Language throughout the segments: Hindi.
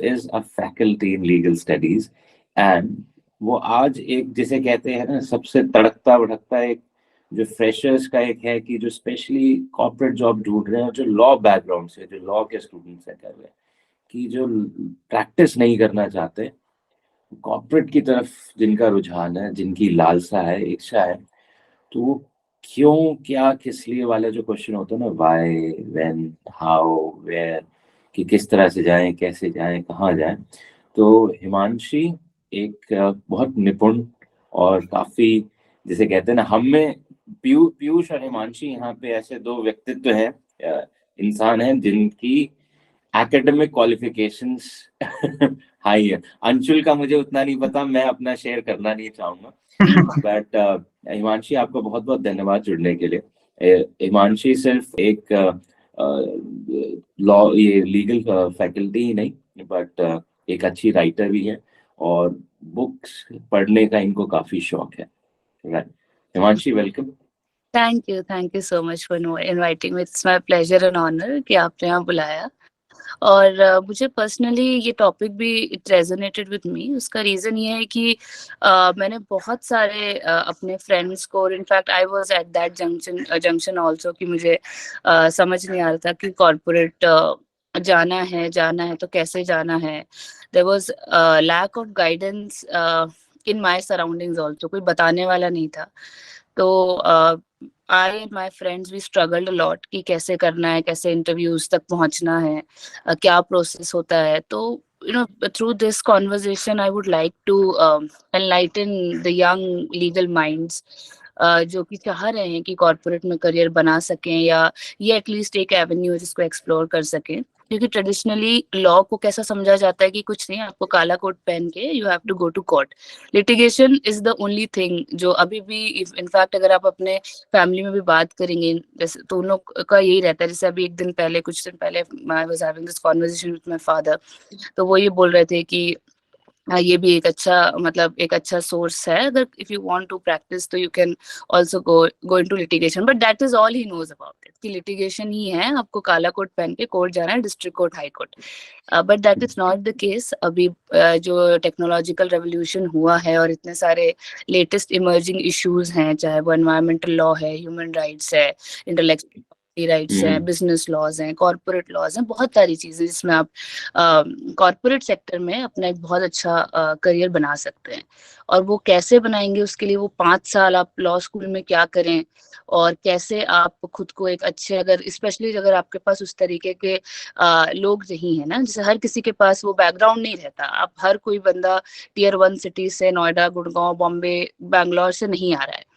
is a faculty in legal studies, and वो आज एक जिसे कहते हैं ना सबसे तड़कता भड़कता एक जो फ्रेशर्स का एक है कि जो स्पेशली कॉर्पोरेट जॉब ढूंढ रहे हैं, जो लॉ बैकग्राउंड से, जो लॉ के स्टूडेंट्स हैं कर रहे हैं, कि जो प्रैक्टिस नहीं करना चाहते, कॉर्पोरेट की तरफ जिनका रुझान है, जिनकी लालसा है, इच्छा है, तो वो क्यों, क्या, किस लिए वाला जो क्वेश्चन होता है ना, व्हाई, व्हेन, हाउ, वेयर, कि किस तरह से जाएं, कैसे जाएं, कहाँ जाएं, तो हिमांशी एक बहुत निपुण और काफी, जिसे कहते हैं ना, हम में पीयूष और हिमांशी यहाँ पे ऐसे दो व्यक्तित्व हैं, इंसान हैं जिनकी एकेडमिक क्वालिफिकेशंस हाई है। अंशुल का मुझे उतना नहीं पता, मैं अपना शेयर करना नहीं चाहूंगा, बट हिमांशी आपका बहुत बहुत धन्यवाद जुड़ने के लिए। हिमांशी सिर्फ एक लॉ, ये लीगल फैकल्टी ही नहीं, बट एक अच्छी राइटर भी है और बुक्स पढ़ने का इनको काफी शौक है। Himanshi, welcome. Thank you so much for inviting me. It's my pleasure and honour कि आपने यहाँ बुलाया। और मुझे पर्सनली ये टॉपिक भी इट रेजोनेटेड विद मी। उसका रीज़न ये है कि मैंने बहुत सारे अपने फ्रेंड्स को, और in fact I was at that junction also कि मुझे समझ नहीं आ रहा था कि कॉर्पोरेट जाना है तो कैसे जाना है। There was lack of guidance in my surroundings also, कोई बताने वाला नहीं था। तो I and my friends we struggled a lot कि कैसे करना है, कैसे इंटरव्यूज तक पहुंचना है, क्या प्रोसेस होता है। तो you know, through this conversation I would like to enlighten the young legal minds जो कि चाह रहे हैं कि कॉर्पोरेट में करियर बना सकें, या ये एटलीस्ट एक एवेन्यू है जिसको एक्सप्लोर कर सकें। क्योंकि ट्रेडिशनली लॉ को कैसा समझा जाता है कि कुछ नहीं, आपको काला कोट पहन के you have to go to court. Litigation is the only thing जो अभी भी, इनफैक्ट अगर आप अपने फैमिली में भी बात करेंगे जैसे, तो उन लोग का यही रहता है। जैसे अभी कुछ दिन पहले I was having this conversation with my father, तो वो ये बोल रहे थे कि ये भी एक अच्छा, मतलब एक अच्छा सोर्स है, अगर if you want to practise तो you can also go into litigation. But that is all he knows about it कि लिटिगेशन ही है, आपको काला कोट पहन के कोर्ट जाना है, district court, high court. But that is not the case. अभी जो टेक्नोलॉजिकल रेवोल्यूशन हुआ है और इतने सारे लेटेस्ट इमर्जिंग इश्यूज हैं, चाहे वो एनवायरमेंटल लॉ है, ह्यूमन राइट्स है, इंटेलेक्चुअल राइट्स हैं, बिजनेस लॉज हैं, कॉर्पोरेट लॉज हैं, बहुत सारी चीजें जिसमें आप कॉर्पोरेट सेक्टर में अपना एक बहुत अच्छा करियर बना सकते हैं। और वो कैसे बनाएंगे, उसके लिए वो 5 साल आप लॉ स्कूल में क्या करें, और कैसे आप खुद को एक अच्छे, अगर स्पेशली अगर आपके पास उस तरीके के लोग नहीं है ना, जैसे हर किसी के पास वो बैकग्राउंड नहीं रहता। आप हर कोई बंदा टियर 1 सिटी से, नोएडा, गुड़गांव, बॉम्बे, बैंगलोर से नहीं आ रहा है।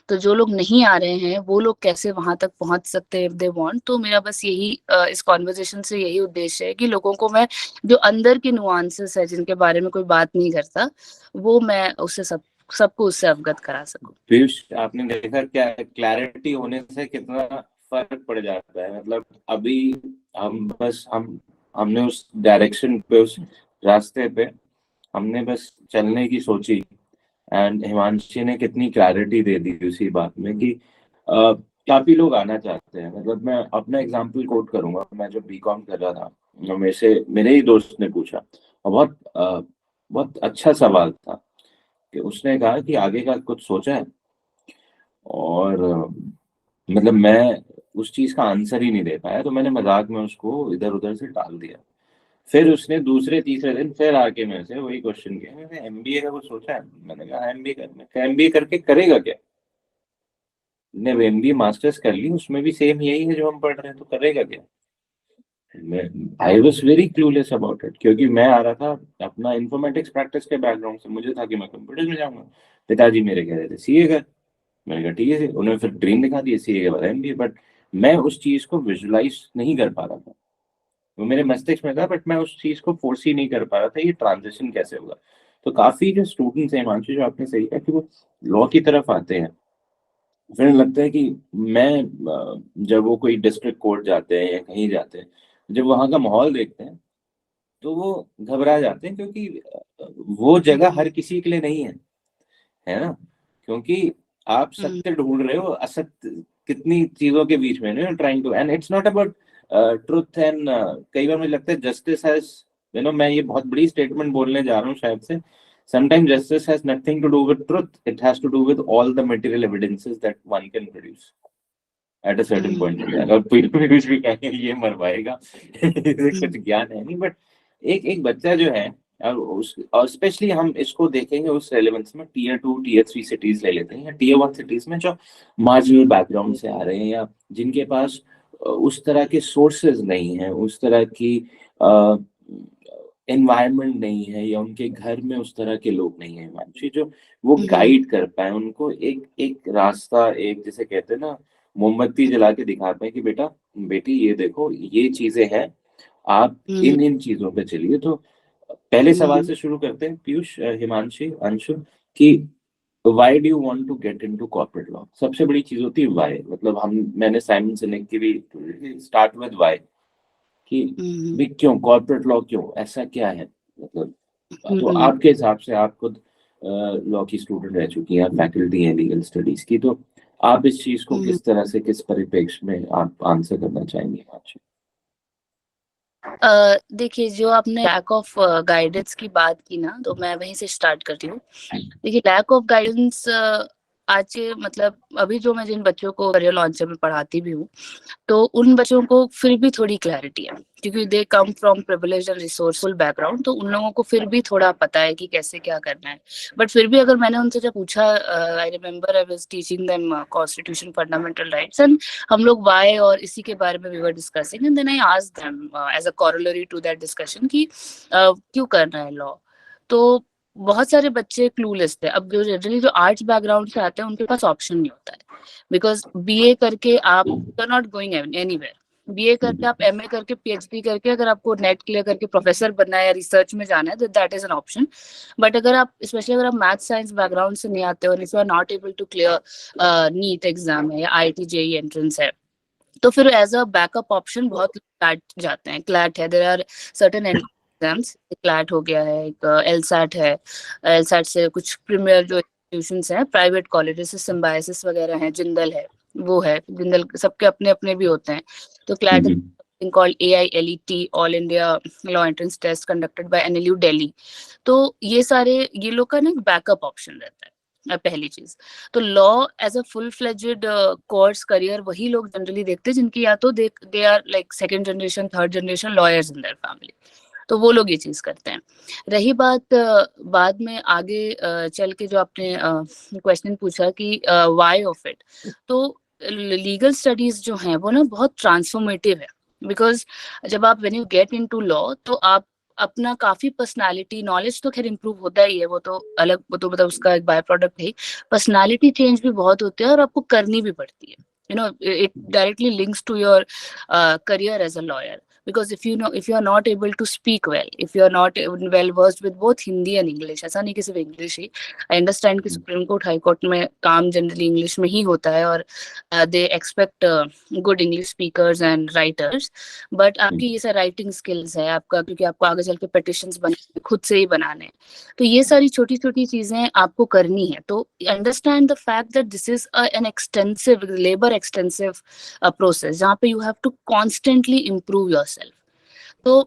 तो जो लोग नहीं आ रहे हैं वो लोग कैसे वहां तक पहुंच सकते हैं इफ दे वांट। तो मेरा बस यही इस कॉन्वर्जेशन से यही उद्देश्य है कि लोगों को मैं जो अंदर के नुआंसेस है जिनके बारे में कोई बात नहीं करता, वो मैं उससे सबको उससे अवगत करा सकूं। पीयूष, आपने देखा क्या क्लैरिटी होने से कितना फर्क पड़ जाता है। मतलब अभी हमने उस डायरेक्शन पे, उस रास्ते पे हमने बस चलने की सोची, एंड हिमांशी ने कितनी क्लैरिटी दे दी उसी बात में कि काफी लोग आना चाहते हैं। मतलब मैं अपना एग्जांपल कोट करूंगा। मैं जब बीकॉम कर रहा था, मेरे से मेरे ही दोस्त ने पूछा, और बहुत अच्छा सवाल था, कि उसने कहा कि आगे का कुछ सोचा है। और मतलब मैं उस चीज का आंसर ही नहीं दे पाया, तो मैंने मजाक में उसको इधर उधर से टाल दिया। फिर उसने दूसरे तीसरे दिन फिर आके मेरे से वही क्वेश्चन किया, मैंने एमबीए का कुछ सोचा है? मैंने कहा एमबीए करना। एमबीए करके करेगा क्या? ने एमबीए मास्टर्स कर ली, उसमें भी सेम यही है जो हम पढ़ रहे हैं, तो करेगा क्या? मैं I was very clueless about it, क्योंकि मैं आ रहा था अपना इंफॉर्मेटिक्स प्रैक्टिस के बैकग्राउंड से। मुझे था कि मैं कंप्यूटर में जाऊंगा। पिताजी मेरे कह रहे थे सीए कर। मैंने कहा ठीक है। उन्होंने फिर ड्रीम दिखा दिया सीए के बाद एमबीए, बट मैं उस चीज को विजुलाइज नहीं कर पा रहा था। वो मेरे मस्तिष्क में था, बट मैं उस चीज को फोर्स ही नहीं कर पा रहा था, ये ट्रांजिशन कैसे होगा। तो काफी जो स्टूडेंट्स हैं, हिमांशु, जो आपने सही कहा कि वो लॉ की तरफ आते हैं, फिर लगता है कि जब वो कोई डिस्ट्रिक्ट कोर्ट जाते हैं या कहीं जाते हैं, जब वहां का माहौल देखते हैं, तो वो घबरा जाते हैं, क्योंकि वो जगह हर किसी के लिए नहीं है ना। क्योंकि आप सत्य ढूंढ रहे हो असत्य कितनी चीजों के बीच में, trying to, and it's not about truth and, कई बार मुझे लगता है जस्टिस हैज मैं ये बहुत बड़ी स्टेटमेंट बोलने जा रहा हूँ शायद से, sometimes justice has nothing to do with truth, it has to do with all the material evidences that one can produce at a certain point in time. और कुछ भी कहें ये मरवाएगा इसे कुछ ज्ञान है नहीं, बट एक बच्चा जो है, और स्पेशली हम इसको देखेंगे उस रेलेवेंस में टीयर 2 टीयर 3 सिटीज ले लेते हैं, या टीयर 1 सिटीज में जो मार्जिनल बैकग्राउंड से आ रहे हैं, या जिनके पास उस तरह के सोर्सेज नहीं है, उस तरह की एनवायरनमेंट नहीं है, या उनके घर में उस तरह के लोग नहीं है हिमांशी जो वो गाइड कर पाए उनको, एक एक रास्ता, एक जैसे कहते हैं ना मोमबत्ती जला के दिखाते हैं कि बेटा बेटी ये देखो ये चीजें हैं, आप इन इन चीजों पे चलिए। तो पहले सवाल से शुरू करते हैं पीयूष, हिमांशी, अंशु, कि why do you want to get into corporate law? सबसे बड़ी चीज होती है व्हाई, मतलब मैंने साइमन सिनेक की भी स्टार्ट विद व्हाई, कि भी क्यों कॉर्पोरेट लॉ, क्यों ऐसा क्या है, मतलब तो आपके हिसाब से आप खुद लॉ की स्टूडेंट रह चुकी हैं, फैकल्टी हैं लीगल स्टडीज की, तो आप इस चीज को किस तरह से, किस परिप्रेक्ष्य में आप आंसर करना चाहेंगे? देखिए, जो आपने लैक ऑफ गाइडेंस की बात की ना, तो मैं वहीं से स्टार्ट करती हूँ। देखिए, लैक ऑफ गाइडेंस आज के मतलब अभी जो मैं जिन बच्चों को करियर लॉन्चर में पढ़ाती भी हूँ, तो उन बच्चों को फिर भी थोड़ी क्लैरिटी है, क्योंकि they come from privileged and resourceful background, तो उन लोगों को फिर भी थोड़ा पता है कि कैसे क्या करना है। बट फिर भी अगर मैंने उनसे जब पूछा, I remember I was teaching them constitution fundamental rights, and हम लोग वाई और इसी के बारे में we were discussing, and then I asked them as a corollary to that discussion कि क्यों करना है लॉ। तो बहुत सारे बच्चे क्लूलेस थे। अब जो जनरली जो आर्ट्स बैकग्राउंड से आते हैं उनके पास ऑप्शन नहीं होता है, बिकॉज बीए करके आप are not going anywhere. BA करके आप एमए करके पीएचडी करके अगर आपको नेट क्लियर करके प्रोफेसर बनना है या रिसर्च में जाना है, तो that is an option. But अगर आप स्पेशली अगर आप मैथ साइंस बैकग्राउंड से नहीं आते हो, if you are not able to clear NEET exam है या आईआईटी जेईई एंट्रेंस है, तो फिर एज अ बैकअप ऑप्शन बहुत क्लैट जाते हैं। क्लैट है, there are certain exams, CLAT हो गया है, एक एलसैट है, एलसैट से कुछ प्रीमियर जो इंस्टीट्यूशंस हैं प्राइवेट कॉलेजेस, सिम्बायोसिस वगैरह हैं, जिंदल है, वो है, जिंदल सबके अपने अपने भी होते हैं। तो CLAT is called AILET, all India law entrance test conducted by NLU Delhi. तो ये सारे ये लोग का ना बैकअप ऑप्शन रहता है, पहली चीज। तो law as a full fledged course career वही लोग जनरली देखते हैं जिनकी या तो they are like second generation third generation lawyers in their family, तो वो लोग ये चीज करते हैं। रही बात बाद में आगे चल के जो आपने क्वेश्चन पूछा कि व्हाई ऑफ इट, तो लीगल स्टडीज जो हैं वो ना बहुत ट्रांसफॉर्मेटिव है, बिकॉज जब आप when you get into law तो आप अपना काफी पर्सनालिटी, नॉलेज तो खैर इम्प्रूव होता ही है, वो तो अलग, वो तो मतलब उसका एक बाय प्रोडक्ट है। पर्सनालिटी चेंज भी बहुत होती है और आपको करनी भी पड़ती है, you know, it directly links to your career as a lawyer, because if you are not able to speak well, if you are not well versed with both Hindi and English, ऐसा नहीं कि सिर्फ इंग्लिश ही, आई अंडरस्टैंड कि सुप्रीम कोर्ट हाई कोर्ट में काम जनरली इंग्लिश में ही होता है और they expect good English speakers and writers, but आपकी ये सारी राइटिंग स्किल्स है आपका, क्योंकि आपको आगे चल के पिटिशंस बनाने खुद से ही बनाने हैं, तो ये सारी छोटी छोटी चीजें आपको करनी है। तो understand the fact that this is an extensive labour extensive process जहाँ पे you have to constantly improve your self. तो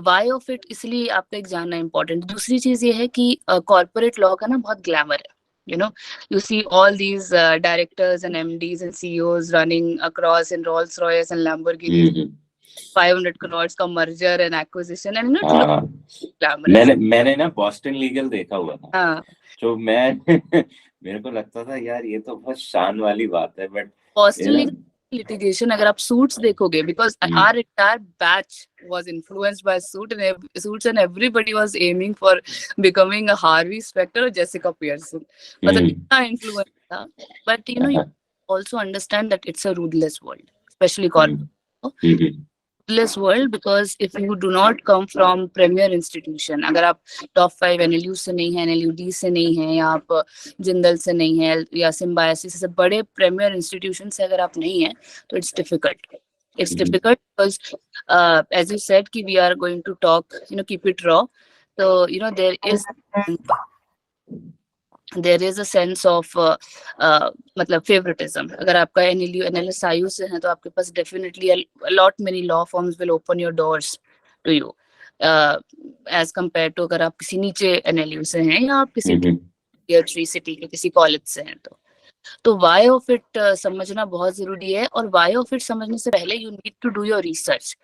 वाई ऑफ इट इसलिए आपको एक जानना इम्पोर्टेंट। दूसरी चीज ये है कि कॉर्पोरेट लॉ का ना बहुत ग्लैमर है, you know, you see all these directors and MDs and CEOs running across in Rolls Royce and Lamborghini, 500 crores का merger and acquisition, and it looks glamorous. मैंने ना बॉस्टन लीगल देखा हुआ था, जो मैं मेरे को लगता था यार ये तो बहुत शान वाली बात है, बट बॉस्टन लीगल litigation अगर आप suits देखोगे, because our entire batch was influenced by suits and everybody was aiming for becoming a Harvey Specter or Jessica Pearson, मतलब इतना influence था। But you know, you also understand that it's a ruthless world, especially corporate ruthless world, because if you do not come from premier institution, अगर आप top 5 NLU से नहीं है, NLUD से नहीं है, या आप जिंदल से नहीं है, या सिम्बायोसिस से बड़े premier institution से अगर आप नहीं है, तो it's difficult. It's difficult because as you said कि we are going to talk, you know, keep it raw. So you know there is a sense of मतलब favoritism. अगर आपका NLU NLSIU से है तो आपके पास definitely a lot many law firms will open your doors to you. As compare to अगर आप किसी नीचे NLU से हैं या आप किसी टियर 3 सिटी के किसी कॉलेज से हैं। तो वाई ऑफ इट समझना बहुत जरूरी है, और वाई ऑफ इट समझने से पहले you need to do your research,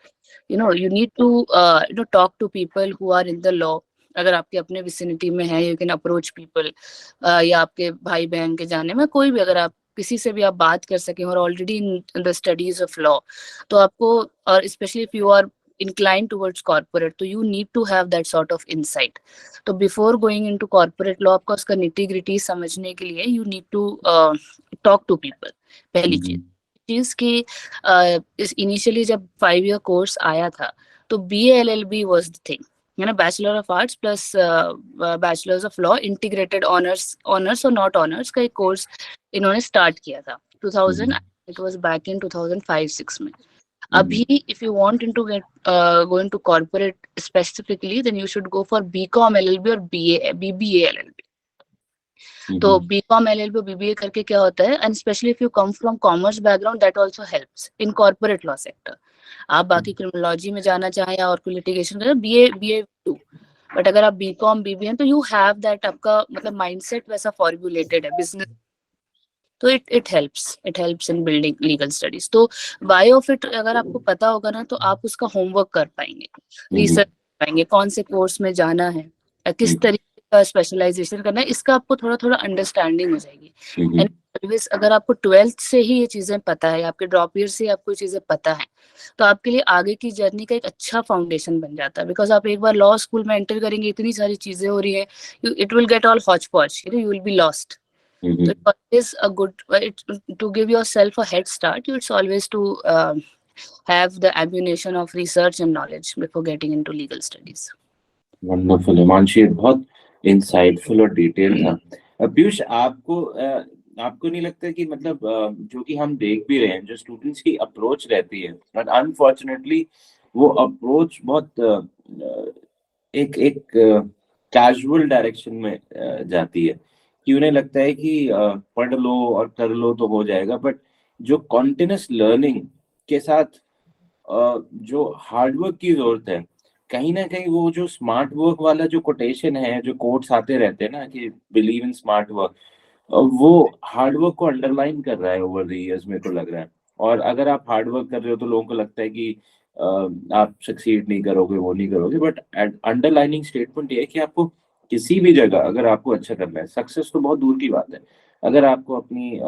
you need to talk to people who are in the law। अगर आपके अपने विसिनिटी में है, यू कैन अप्रोच पीपल, या आपके भाई बहन के जाने में कोई भी, अगर आप किसी से भी आप बात कर सकें और already in the studies of law, तो आपको, और specially if you are inclined towards corporate, तो you need to have that sort of insight। तो before going into corporate law, आपका उसका nitty gritty समझने के लिए you need to talk to people। पहली चीज कि इनिशियली जब 5 year कोर्स आया था तो BA LLB was the thing, है ना, bachelor of arts plus bachelors of law integrated honours और नॉट ऑनर्स का एक कोर्स इन्होंने स्टार्ट किया था 2000, इट वाज बैक इन 2005-6 में। अभी if you want into get go into corporate specifically, then you should go for BCom LLB और BBA LLB। तो BCom LLB और BBA करके क्या होता है, and specially if you come from commerce background, that also helps in corporate law sector. आप बाकी क्रिमिनोलॉजी में जाना चाहें या और कोई लिटिगेशन करें, BA 2, बट अगर आप BCom BBA हैं तो यू हैव दैट, आपका मतलब माइंडसेट वैसा फॉर्मुलेटेड है बिजनेस, तो it helps in building legal studies. तो वाई ऑफ इट अगर आपको पता होगा ना, तो आप उसका होमवर्क कर पाएंगे, रिसर्च कर पाएंगे, कौन से कोर्स में जाना है, किस तरीके का स्पेशलाइजेशन करना है, इसका आपको थोड़ा थोड़ा अंडरस्टैंडिंग हो जाएगी। एंड ऑलवेज अगर आपको 12th से ही ये चीजें पता है, आपके ड्रॉप ईयर से आपको चीजें पता है, तो आपके लिए आगे की जर्नी का एक अच्छा फाउंडेशन बन जाता है। बिकॉज आप एक बार लॉ स्कूल में एंटर करेंगे, इतनी सारी चीजें हो रही है, it will get all hotchpotch, you will be lost. So it's always a good to give yourself a head start. It's always to have the ammunition of research and knowledge before getting into legal studies. Wonderful, Himanshi, बहुत insightful और डिटेल था। पीयूष, आपको नहीं लगता कि मतलब जो कि हम देख भी रहे हैं, जो स्टूडेंट्स की अप्रोच रहती है, बट अनफॉर्चुनेटली वो अप्रोच बहुत एक कैजुअल डायरेक्शन में जाती है, कि उन्हें लगता है कि पढ़ लो और कर लो तो हो जाएगा, बट जो कॉन्टिन्यूस लर्निंग के साथ जो हार्डवर्क की जरूरत है, कहीं ना कहीं वो जो स्मार्ट वर्क वाला जो कोटेशन है, जो कोट्स आते रहते हैं ना कि बिलीव इन स्मार्ट वर्क, वो हार्डवर्क को अंडरलाइन कर रहा है ओवर द इयर्स, मेरे को लग रहा है। और अगर आप हार्डवर्क कर रहे हो तो लोगों को लगता है कि आप सक्सीड नहीं करोगे, वो नहीं करोगे, बट अंडरलाइनिंग स्टेटमेंट ये है कि आपको किसी भी जगह अगर आपको अच्छा करना है, सक्सेस तो बहुत दूर की बात है, अगर आपको अपनी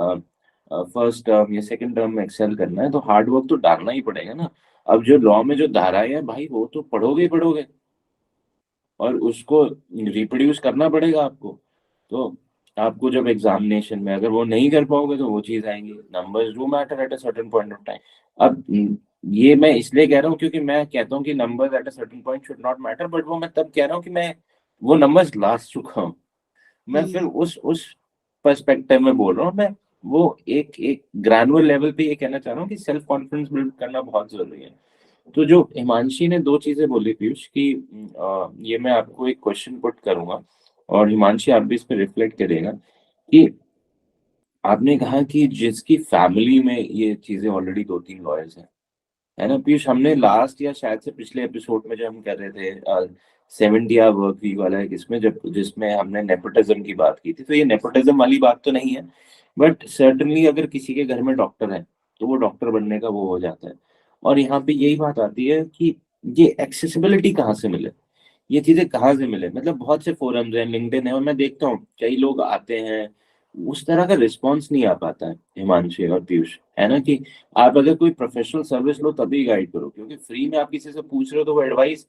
फर्स्ट टर्म या सेकंड टर्म में एक्सेल करना है तो हार्डवर्क तो डालना ही पड़ेगा ना। अब जो लॉ में जो धाराएं हैं भाई, वो तो पढ़ोगे ही पढ़ोगे और उसको रिप्रोड्यूस करना पड़ेगा आपको। तो आपको जब एग्जामिनेशन में अगर वो नहीं कर पाओगे तो वो चीज आएंगी, numbers do matter at a certain point of time. अब ये मैं इसलिए कह रहा हूँ क्योंकि मैं कहता हूँ कि numbers at a certain point should not matter, but वो मैं तब कह रहा हूँ कि मैं वो नंबर्स लास्ट चुका हूँ। मैं फिर उस पर्सपेक्टिव में बोल रहा हूँ। मैं वो एक ग्रैनुअर लेवल पे ये कहना चाह रहा हूँ कि सेल्फ कॉन्फिडेंस बिल्ड करना बहुत जरूरी है। तो जो हिमांशी ने 2 चीजें बोली पीयूष की, ये मैं आपको एक क्वेश्चन पुट करूंगा और हिमांशी आप भी इस पर रिफ्लेक्ट करेगा कि आपने कहा कि जिसकी फैमिली में ये चीजें ऑलरेडी 2-3 लॉयर्स हैं, है ना पीयूष? हमने लास्ट या शायद से पिछले एपिसोड में जो हम कर रहे थे 70 आवर वर्क वीक वाला है, जिसमें हमने नेपोटिज्म की बात की थी, तो ये नेपोटिज्म वाली बात तो नहीं है, बट सर्टनली अगर किसी के घर में डॉक्टर है तो वो डॉक्टर बनने का वो हो जाता है। और यहाँ पे यही बात आती है कि ये एक्सेसिबिलिटी कहाँ से मिले, ये चीजें कहाँ से मिले। मतलब बहुत से फोरम्स हैं, लिंक्डइन है, और मैं देखता हूँ कई लोग आते हैं, उस तरह का रिस्पॉन्स नहीं आ पाता है हिमांशी और पीयूष, है ना, कि आप अगर कोई प्रोफेशनल सर्विस लो तभी गाइड करो, क्योंकि फ्री में आप किसी से पूछ रहे हो तो वो एडवाइस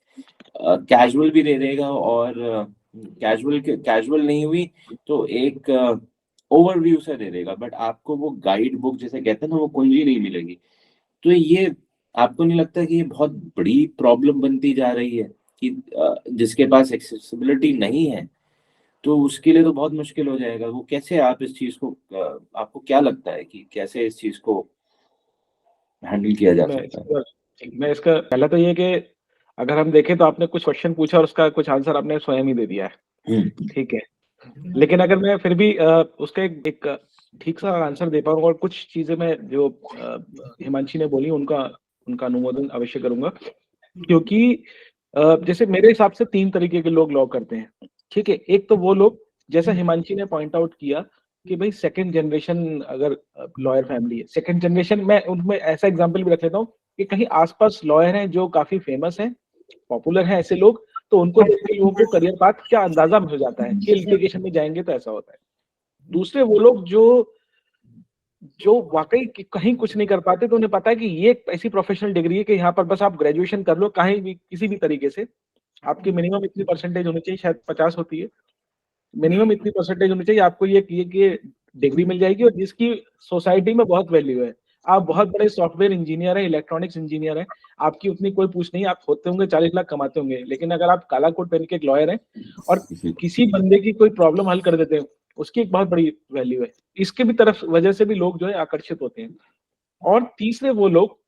कैजुअल भी दे देगा, और कैजुअल नहीं हुई तो एक ओवरव्यू से दे देगा, बट आपको वो गाइड बुक जिसे कहते हैं ना, वो कुंजी नहीं मिलेगी। तो ये आपको नहीं लगता कि ये बहुत बड़ी प्रॉब्लम बनती जा रही है कि जिसके पास एक्सेसिबिलिटी नहीं है तो उसके लिए तो बहुत मुश्किल हो जाएगा। वो कैसे आप इस चीज को आपको क्या लगता है कि कैसे इस चीज को हैंडल किया जा सकता है? मैं इसका पहला तो ये कि अगर हम देखें तो आपने कुछ क्वेश्चन पूछा और उसका कुछ आंसर आपने स्वयं ही दे दिया है, ठीक है। लेकिन अगर मैं फिर भी उसका एक ठीक सा आंसर दे पाऊँ और कुछ चीजें मैं जो हिमांशी ने बोली उनका अनुमोदन अवश्य करूंगा, क्योंकि जैसे मेरे हिसाब से 3 तरीके के लोग लॉ करते हैं, ठीक है। एक तो वो लोग, जैसा हिमांशी ने पॉइंट आउट किया कि भाई सेकंड जनरेशन अगर लॉयर फैमिली है, सेकंड जनरेशन, मैं उनमें ऐसा एग्जांपल भी रख लेता हूँ कि कहीं आसपास लॉयर हैं जो काफी फेमस हैं, पॉपुलर हैं ऐसे लोग, तो उनको देख के लोगों को करियर पाथ क्या अंदाजा हो जाता है कि लिटिगेशन में जाएंगे तो ऐसा होता है। दूसरे वो लोग जो वाकई कहीं कुछ नहीं कर पाते, तो उन्हें पता है कि ये एक ऐसी प्रोफेशनल डिग्री है कि यहाँ पर बस आप ग्रेजुएशन कर लो कहीं भी किसी भी तरीके से, आपकी मिनिमम इतनी परसेंटेज होनी चाहिए, शायद 50 होती है, मिनिमम इतनी परसेंटेज होनी चाहिए, आपको ये डिग्री मिल जाएगी, और जिसकी सोसाइटी में बहुत वैल्यू है। आप बहुत बड़े सॉफ्टवेयर इंजीनियर हैं, इलेक्ट्रॉनिक्स इंजीनियर हैं, आपकी उतनी कोई पूछ नहीं, आप होते होंगे 40 लाख कमाते होंगे, लेकिन अगर आप काला कोट पहन के एक लॉयर हैं और किसी बंदे की कोई प्रॉब्लम हल कर देते हैं, उसकी एक बहुत बड़ी वैल्यू है। इसके भी तरफ वजह से भी लोग जो है आकर्षित होते हैं। और तीसरे वो लोग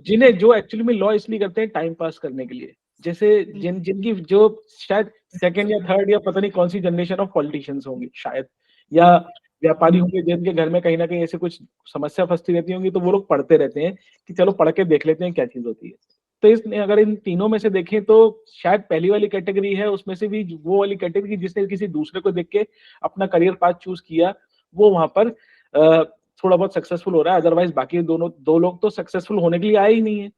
जिन्हें जो एक्चुअली में लॉ इसलिए करते हैं टाइम पास करने के लिए, जैसे जिनकी जो शायद सेकंड या थर्ड या पता नहीं कौन सी जनरेशन ऑफ पॉलिटिशियंस होंगी शायद, या व्यापारी होंगे जिनके घर में कहीं ना कहीं ऐसे कुछ समस्या फंसती रहती होंगी, तो वो लोग पढ़ते रहते हैं कि चलो पढ़ के देख लेते हैं क्या चीज होती है। तो इसने अगर इन तीनों में से देखें तो शायद पहली वाली कैटेगरी है उसमें से भी वो वाली कैटेगरी जिसने किसी दूसरे को देख के अपना करियर पाथ चूज किया, वो वहां पर थोड़ा बहुत सक्सेसफुल हो रहा है, अदरवाइज बाकी दो लोग तो सक्सेसफुल होने के लिए आए ही नहीं है,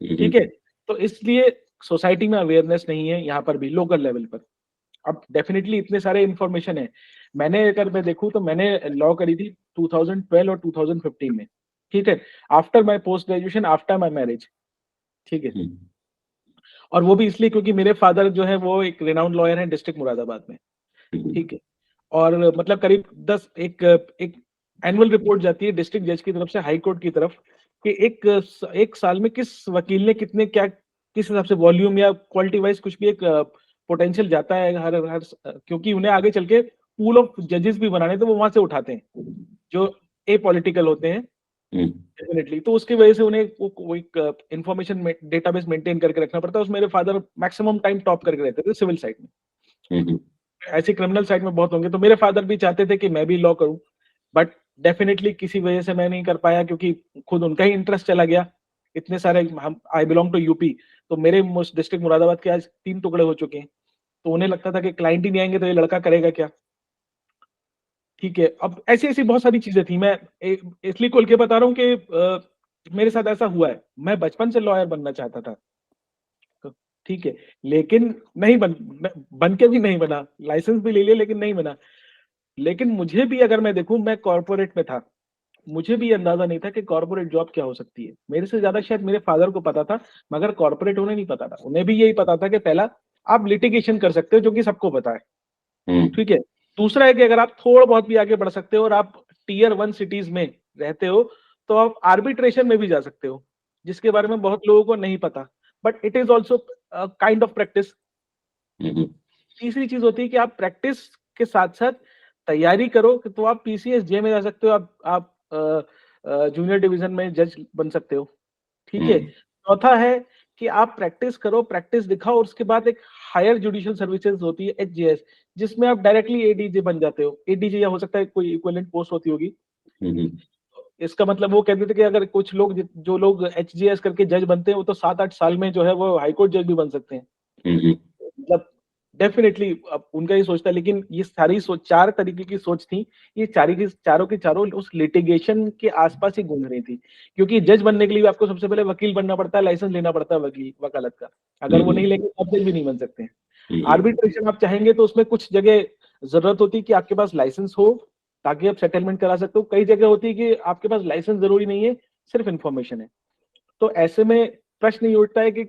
ठीक है। तो इसलिए सोसाइटी में अवेयरनेस नहीं है यहाँ पर भी लोकल लेवल पर। अब डेफिनेटली इतने सारे इंफॉर्मेशन है, अगर मैं देखूं तो मैंने लॉ करी थी 2012 और 2015 में, ठीक है, after my post graduation, after my marriage, ठीक है। और वो भी इसलिए क्योंकि मेरे फादर जो है वो एक रिनाउंड लॉयर हैं डिस्ट्रिक्ट मुरादाबाद में, ठीक है। और मतलब करीब 10 एक एनुअल रिपोर्ट जाती है डिस्ट्रिक्ट जज की तरफ से हाई कोर्ट की तरफ कि एक साल में किस वकील ने कितने क्या किस हिसाब से वॉल्यूम या क्वालिटी वाइज कुछ भी एक पोटेंशियल जाता है हर क्योंकि उन्हें आगे चल के पूल ऑफ जजेस भी बनाने, तो वो वहां से उठाते हैं जो ए पॉलिटिकल होते हैं डेफिनेटली। तो उसकी वजह से उन्हें वो एक इंफॉर्मेशन डेटाबेस मेंटेन करके रखना पड़ता है। उसमें मेरे फादर मैक्सिमम टाइम टॉप करके रहते थे सिविल साइड में, ऐसे क्रिमिनल साइड में बहुत होंगे। तो मेरे फादर भी चाहते थे कि मैं भी लॉ करूं, बट डेफिनेटली किसी वजह से मैं नहीं कर पाया क्योंकि खुद उनका ही इंटरेस्ट चला गया। इतने सारे हम आई बिलोंग टू यूपी, तो मेरे डिस्ट्रिक्ट मुरादाबाद के आज 3 टुकड़े हो चुके हैं, तो उन्हें लगता था कि क्लाइंट ही नहीं आएंगे तो ये लड़का करेगा क्या, ठीक है। अब ऐसी ऐसी बहुत सारी चीजें थी। मैं इसलिए खोल के बता रहा हूँ कि मेरे साथ ऐसा हुआ है। मैं बचपन से लॉयर बनना चाहता था, ठीक है, लेकिन नहीं बन के भी नहीं बना, लाइसेंस भी ले लिया लेकिन नहीं बना। लेकिन मुझे भी अगर मैं देखूं, मैं कॉर्पोरेट में था, मुझे भी अंदाजा नहीं था कि कॉर्पोरेट जॉब क्या हो सकती है। मेरे से ज्यादा शायद मेरे फादर को पता था, मगर कॉर्पोरेट उन्हें नहीं पता था। उन्हें भी यही पता था कि पहला आप लिटिगेशन कर सकते हो जो कि सबको पता है, ठीक है। दूसरा है कि अगर आप थोड़ा बहुत भी आगे बढ़ सकते हो और आप टीयर 1 सिटीज में रहते हो तो आप आर्बिट्रेशन में भी जा सकते हो, जिसके बारे में बहुत लोगों को नहीं पता, but it is also kind of practice. तीसरी चीज होती है कि आप प्रैक्टिस के साथ साथ तैयारी करो कि तो आप पीसीएस जे में जा सकते हो, आप जूनियर डिवीजन में जज बन सकते हो, ठीक है। चौथा है कि आप प्रैक्टिस करो, प्रैक्टिस दिखाओ, और उसके बाद एक हायर जुडिशियल सर्विसेज होती है एचजेएस, जिसमें आप डायरेक्टली एडीजे बन जाते हो। एडीजे या हो सकता है कोई इक्विवेलेंट पोस्ट होती होगी। इसका मतलब वो कहते थे कि अगर कुछ लोग जो लोग एचजेएस करके जज बनते हैं वो तो 7-8 साल में जो है वो हाईकोर्ट जज भी बन सकते हैं। मतलब डेफिनेटली अब उनका ये सोचता है, लेकिन ये सारी सोच 4 तरीके की सोच थी, ये चारों की चारों उस लिटिगेशन के आसपास ही घूम रही थी। क्योंकि जज बनने के लिए आपको सबसे पहले वकील बनना पड़ता है, लाइसेंस लेना पड़ता है वकालत का। अगर वो नहीं लेंगे आप जज भी नहीं बन सकते हैं। आर्बिट्रेशन आप चाहेंगे तो उसमें कुछ जगह जरूरत होती है कि आपके पास लाइसेंस हो ताकि आप सेटलमेंट करा सकते हो। कई जगह होती है कि आपके पास लाइसेंस जरूरी नहीं है, सिर्फ इंफॉर्मेशन है। तो ऐसे में प्रश्न ये उठता है कि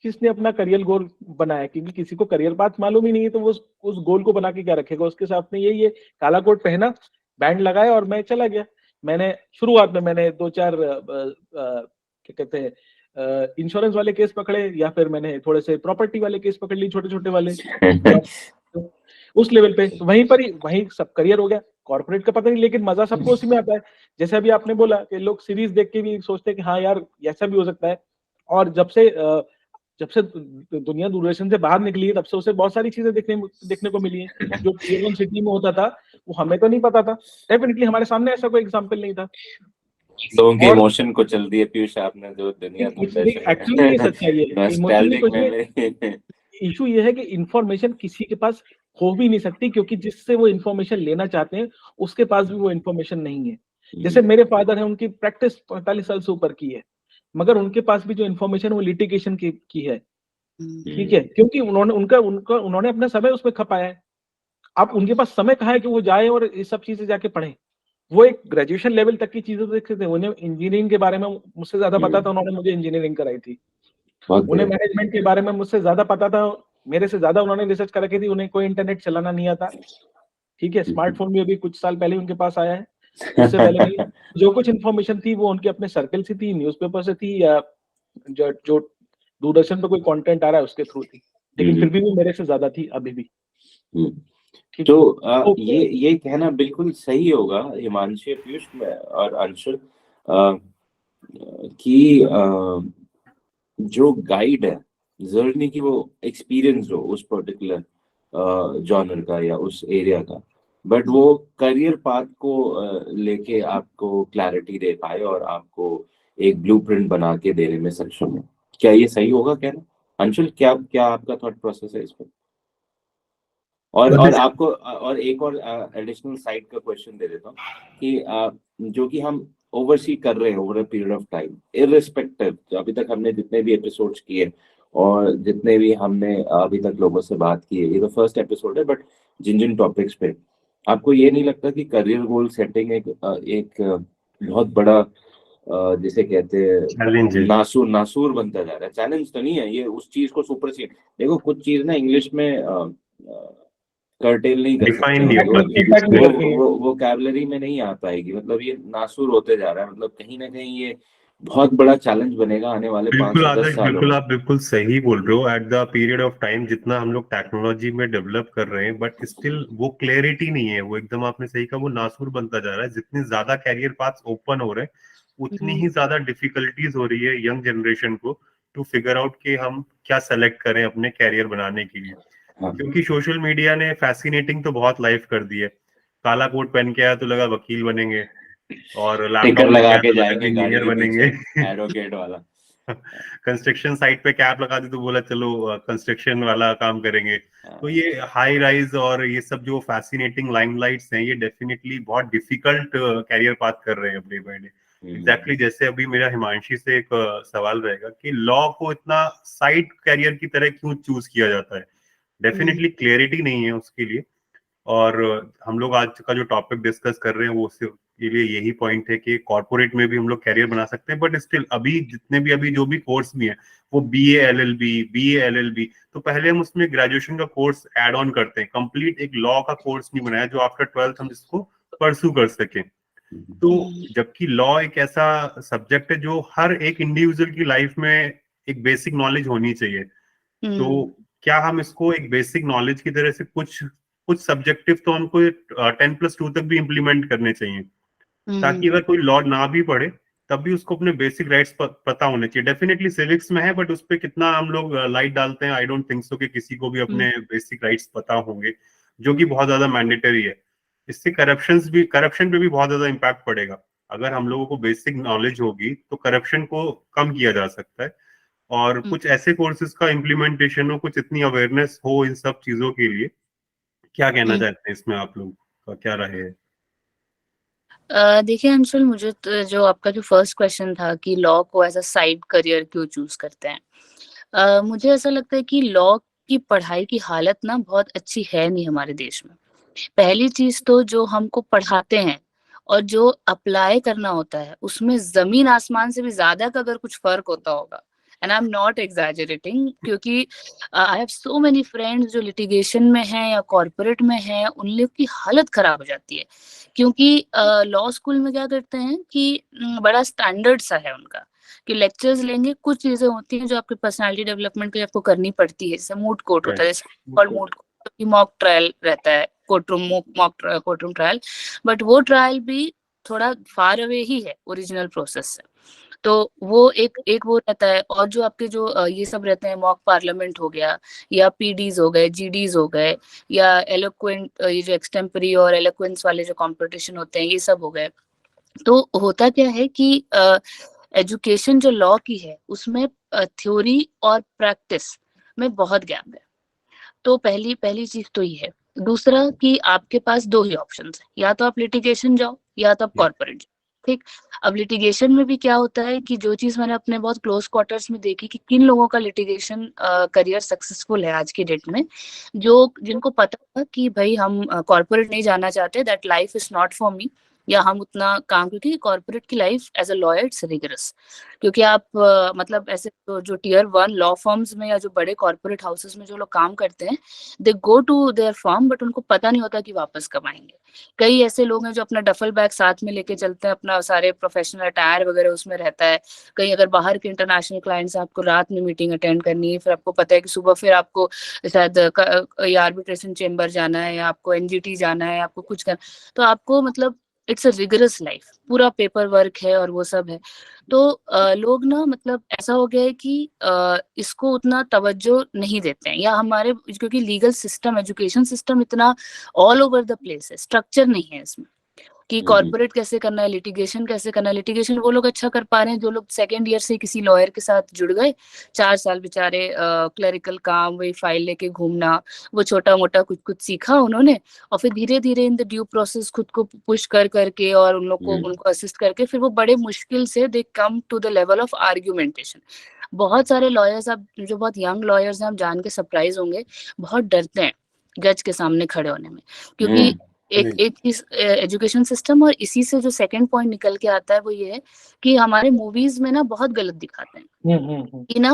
किसने अपना करियर गोल बनाया, क्योंकि किसी को करियर पाथ मालूम ही नहीं है तो वो उस गोल को बना के क्या रखेगा। उसके साथ में ये काला कोट पहना, बैंड लगाया और मैं चला गया। मैंने शुरुआत में मैंने 2-4 क्या कहते हैं इंश्योरेंस वाले केस पकड़े, या फिर मैंने थोड़े से प्रॉपर्टी वाले केस पकड़ लिए, छोटे छोटे वाले उस लेवल पे। तो वहीं सब करियर हो गया। कॉर्पोरेट का पता नहीं, लेकिन मजा सबको उसी में आता है। जैसे अभी आपने बोला कि लोग सीरीज देख के भी सोचते हैं कि हाँ यार ऐसा भी हो सकता है। और जब से दुनिया दूरदर्शन से बाहर निकली है तब से उसे बहुत सारी चीजें देखने को मिली है। जो टीयर 1 सिटी में होता था वो हमें तो नहीं पता था, डेफिनेटली हमारे सामने ऐसा कोई एग्जांपल नहीं था। लोगों के और इमोशन को चल दिए पीयूष आपने जो दुनिया तो एक्चुअली ये सच्चाई है, इमोशनली नॉस्टैल्जिक कुछ नहीं। मेमोरी। इशू ये है कि इंफॉर्मेशन किसी के पास हो भी नहीं सकती, क्योंकि जिससे वो इंफॉर्मेशन लेना चाहते हैं उसके पास भी वो इंफॉर्मेशन नहीं है। जैसे मेरे फादर हैं, उनकी प्रैक्टिस 45 साल से ऊपर की है, मगर उनके पास भी जो इंफॉर्मेशन वो लिटिगेशन की है, ठीक है, क्योंकि उन्होंने अपना समय उसमें खपाया है। अब उनके पास समय कहाँ है कि वो जाए और ये सब चीजें जाके पढ़े। वो एक ग्रेजुएशन लेवल तक की चीजें तो देखते थे, उन्हें इंजीनियरिंग के बारे में मुझसे ज्यादा पता था, उन्होंने मुझे इंजीनियरिंग कराई थी। उन्हें मैनेजमेंट के बारे में मुझसे ज्यादा पता था, मेरे से ज्यादा उन्होंने रिसर्च करा की थी। उन्हें कोई इंटरनेट चलाना नहीं आता, ठीक है, स्मार्टफोन भी अभी कुछ साल पहले उनके पास आया है, उससे पहले नहीं। जो कुछ इन्फॉर्मेशन थी वो उनके अपने सर्कल से थी, न्यूज़पेपर से थी, या जो दूरदर्शन पे कोई कंटेंट आ रहा है उसके थ्रू थी, लेकिन फिर भी वो मेरे से ज्यादा थी अभी भी। ठीक तो है। ये कहना बिल्कुल सही होगा हिमांशु, पीयूष और अंशुल, कि जो गाइड है जरूरी नहीं कि वो एक्सपीरियंस हो उस पर्टिकुलर जॉनर का या उस एरिया का, बट वो करियर पाथ को लेके आपको क्लैरिटी दे पाए और आपको एक ब्लूप्रिंट बना के देने में सक्षम है। क्या ये सही होगा कहना? अंशुल, क्या क्या आपका थॉट प्रोसेस है इस पर? और आपको और एक और एडिशनल साइड का क्वेश्चन दे देता हूँ कि जो कि हम ओवरसी कर रहे हैं over a period of time, irrespective अभी तक हमने जितने भी एपिसोड्स किए और जितने भी हमने अभी तक लोगों से बात की है, ये तो फर्स्ट एपिसोड है, बट जिन जिन टॉपिक्स पे आपको ये नहीं लगता कि करियर गोल सेटिंग एक बहुत बड़ा जिसे कहते हैं नासूर बनता जा रहा है? चैलेंज तो नहीं है ये, उस चीज को सुपरसीड। देखो कुछ चीज ना इंग्लिश में कर्टेल नहीं कर सकते, वो वोकैबुलरी में नहीं आ पाएगी, मतलब ये नासूर होते जा रहा है, मतलब कहीं ना कहीं ये बहुत बड़ा चैलेंज बनेगा आने वाले 5 से 10 सालों बिल्कुल में। आप बिल्कुल सही बोल रहे हो। At the period of time जितना हम लोग टेक्नोलॉजी में डेवलप कर रहे हैं, बट स्टिल वो क्लैरिटी नहीं है, वो एकदम आपने सही कहा, वो नासूर बनता जा रहा है। जितने ज्यादा कैरियर पाथ्स ओपन हो रहे हैं उतनी ही ज्यादा डिफिकल्टीज हो रही है यंग जनरेशन को टू फिगर आउट कि हम क्या सेलेक्ट करें अपने कैरियर बनाने के लिए। क्योंकि सोशल मीडिया ने फैसिनेटिंग तो बहुत लाइफ कर दी है। काला कोट पहन के आया तो लगा वकील बनेंगे, और टिकर लैपटॉप लगा लेके आया के तो लगा जाएंगे गाड़ी इंजीनियर के बनेंगे। पीछे एडवोकेट वाला। कंस्ट्रक्शन साइट पे कैप लगा दी तो बोला चलो कंस्ट्रक्शन वाला काम करेंगे। तो ये हाई राइज और ये सब जो फैसिनेटिंग लाइमलाइट्स हैं, ये डेफिनेटली बहुत डिफिकल्ट कैरियर पाथ कर रहे हैं डे बाय डे। एग्जैक्टली जैसे अभी मेरा हिमांशी से एक सवाल रहेगा कि लॉ को इतना साइड कैरियर की तरह क्यों चूज किया जाता है? डेफिनेटली क्लियरिटी नहीं है उसके लिए। और हम लोग आज का जो टॉपिक डिस्कस कर रहे हैं वो के लिए यही पॉइंट है कि कॉर्पोरेट में भी हम लोग कैरियर बना सकते हैं, बट स्टिल अभी जितने भी अभी जो भी कोर्स भी है वो BA LLB, तो पहले हम उसमें ग्रेजुएशन का कोर्स ऐड ऑन करते हैं। कंप्लीट एक लॉ का कोर्स नहीं बनाया जो आफ्टर 12th हम इसको परस्यू कर सके। तो जबकि लॉ एक ऐसा सब्जेक्ट है जो हर एक इंडिविजुअल की लाइफ में एक बेसिक नॉलेज होनी चाहिए। तो क्या हम इसको एक बेसिक नॉलेज की तरह से कुछ सब्जेक्टिव तो हमको 10+2 तक भी इम्प्लीमेंट करने चाहिए, ताकि अगर कोई लॉ ना भी पढ़े तब भी उसको अपने बेसिक राइट्स पता होने चाहिए। डेफिनेटली सिविक्स में है, बट उस पर कितना हम लोग लाइट डालते हैं, आई डोंट थिंक सो कि किसी को भी अपने बेसिक राइट्स पता होंगे, जो कि बहुत ज्यादा मैंडेटरी है। इससे करप्शन पे भी बहुत ज्यादा इम्पैक्ट पड़ेगा। अगर हम लोगों को बेसिक नॉलेज होगी तो करप्शन को कम किया जा सकता है, और कुछ ऐसे कोर्सेज का इम्प्लीमेंटेशन हो, कुछ इतनी अवेयरनेस हो इन सब चीजों के लिए। क्या कहना चाहते हैं इसमें, आप लोग का क्या राय है? देखिए अंशुल, मुझे तो जो आपका जो फर्स्ट क्वेश्चन था कि लॉ को एज अ साइड करियर क्यों चूज करते हैं, मुझे ऐसा लगता है कि लॉ की पढ़ाई की हालत ना बहुत अच्छी है नहीं हमारे देश में। पहली चीज तो जो हमको पढ़ाते हैं और जो अप्लाई करना होता है उसमें जमीन आसमान से भी ज्यादा का अगर कुछ फर्क होता होगा, and I am not exaggerating, क्योंकि I have so many friends जो लिटिगेशन में हैं या कॉर्पोरेट में हैं, उन लोग की हालत खराब हो जाती है। क्योंकि लॉ स्कूल में क्या करते हैं कि बड़ा स्टैंडर्ड सा है उनका कि लेक्चर्स लेंगे, कुछ चीजें होती हैं जो आपके पर्सनालिटी डेवलपमेंट के लिए आपको करनी पड़ती है, जैसे मूड कोर्ट होता है, जैसे मूड मॉक ट्रायल रहता है, कोर्टरूम ट्रायल, बट वो ट्रायल भी थोड़ा फार अवे ही है ओरिजिनल प्रोसेस से। तो वो एक वो रहता है। और जो आपके जो ये सब रहते हैं, मॉक पार्लियामेंट हो गया या पीडीज हो गए, जीडीज हो गए, या एलोक्वेंट, ये जो एक्सटेम्परी और एलोक्वेंस वाले जो कंपटीशन होते हैं, ये सब हो गए। तो होता क्या है कि एजुकेशन जो लॉ की है उसमें थ्योरी और प्रैक्टिस में बहुत गैप है। तो पहली पहली चीज तो ये है। दूसरा कि आपके पास दो ही ऑप्शंस है, या तो आप लिटिगेशन जाओ या तो आप कॉर्पोरेट जाओ। ठीक। अब लिटिगेशन में भी क्या होता है कि जो चीज मैंने अपने बहुत क्लोज क्वार्टर्स में देखी कि किन लोगों का लिटिगेशन करियर सक्सेसफुल है आज की डेट में, जो जिनको पता था कि भाई हम कॉर्पोरेट नहीं जाना चाहते, that life is not for me, या हम उतना काम, क्योंकि कॉर्पोरेट की life as a lawyer it's rigorous. क्योंकि आप मतलब ऐसे जो टियर 1 लॉ फर्म्स में या जो बड़े कॉर्पोरेट हाउसेस में जो लोग काम करते हैं, they go to their firm but उनको पता नहीं होता कि वापस कब आएंगे। कई ऐसे लोग हैं जो अपना डफल बैग साथ में लेके चलते हैं, अपना सारे प्रोफेशनल अटायर वगैरह उसमें रहता है। कहीं अगर बाहर के इंटरनेशनल क्लाइंट्स हैं, आपको रात में मीटिंग अटेंड करनी है, फिर आपको पता है कि सुबह फिर आपको शायद आर्बिट्रेशन चेम्बर जाना है, या आपको एनजीटी जाना है, आपको कुछ करना, तो आपको मतलब इट्स अ रिगरस लाइफ, पूरा पेपर वर्क है और वो सब है। तो लोग ना मतलब ऐसा हो गया है कि इसको उतना तवज्जो नहीं देते हैं, या हमारे क्योंकि लीगल सिस्टम, एजुकेशन सिस्टम इतना ऑल ओवर द प्लेस है, स्ट्रक्चर नहीं है इसमें कि कॉर्पोरेट कैसे करना है, लिटिगेशन कैसे करना है। लिटिगेशन वो लोग अच्छा कर पा रहे हैं जो लोग सेकेंड ईयर से किसी लॉयर के साथ जुड़ गए, 4 साल बेचारे क्लरिकल काम, वही फाइल लेके घूमना, वो छोटा मोटा कुछ कुछ सीखा उन्होंने, और फिर धीरे धीरे इन द ड्यू प्रोसेस खुद को पुश कर करके और उन लोग को उनको असिस्ट करके फिर वो बड़े मुश्किल से they come to the level of argumentation. बहुत सारे लॉयर्स, आप जो बहुत यंग लॉयर्स हैं, आप जान के सरप्राइज होंगे, बहुत डरते हैं जज के सामने खड़े होने में, क्योंकि एक चीज एजुकेशन सिस्टम, और इसी से जो सेकंड पॉइंट निकल के आता है वो ये है कि हमारे मूवीज में ना बहुत गलत दिखाते हैं कि ना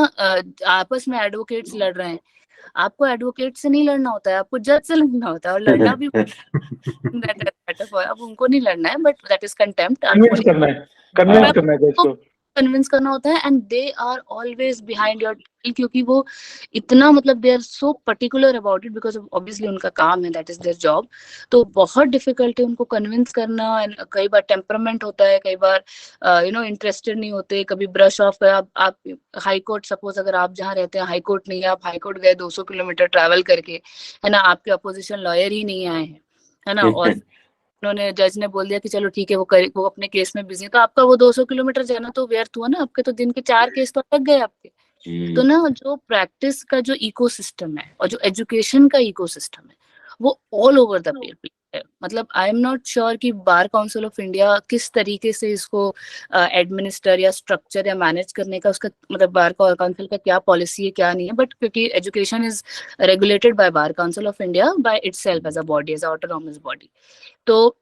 आपस में एडवोकेट्स लड़ रहे हैं। आपको एडवोकेट से नहीं लड़ना होता है, आपको जज से लड़ना होता है, और लड़ना भी अब उनको नहीं लड़ना है, but that is contempt. Convince करना है, कन्विंस करना है जज को, कन्विंस करना होता है, and they are always behind your, क्योंकि वो इतना मतलब they are so particular about it, because obviously उनका काम है, दैट इज देयर जॉब। तो बहुत डिफिकल्ट है उनको कन्विंस करना, कई बार टेम्परामेंट होता है, कई बार इंटरेस्टेड नहीं होते, कभी ब्रश ऑफ। आप हाई कोर्ट, सपोज अगर आप जहाँ रहते हैं हाई कोर्ट नहीं है, आप हाई कोर्ट गए 200 किलोमीटर ट्रैवल करके, है ना, आपके अपोजिशन लॉयर ही नहीं आए हैं, है ना, और उन्होंने जज ने बोल दिया कि चलो ठीक है वो अपने केस में बिजी है, तो आपका वो 200 किलोमीटर जाना तो व्यर्थ हुआ ना, आपके तो दिन के 4 केस तो अटक गए आपके। तो ना जो प्रैक्टिस का जो इकोसिस्टम है और जो एजुकेशन का इकोसिस्टम है वो ऑल ओवर द प्लेस है। मतलब आई एम नॉट श्योर कि बार काउंसिल ऑफ इंडिया किस तरीके से इसको एडमिनिस्टर या स्ट्रक्चर या मैनेज करने का, उसका मतलब बार काउंसिल का क्या पॉलिसी है क्या नहीं है, बट क्योंकि education is regulated by bar council of India by itself as a body, as a autonomous body. तो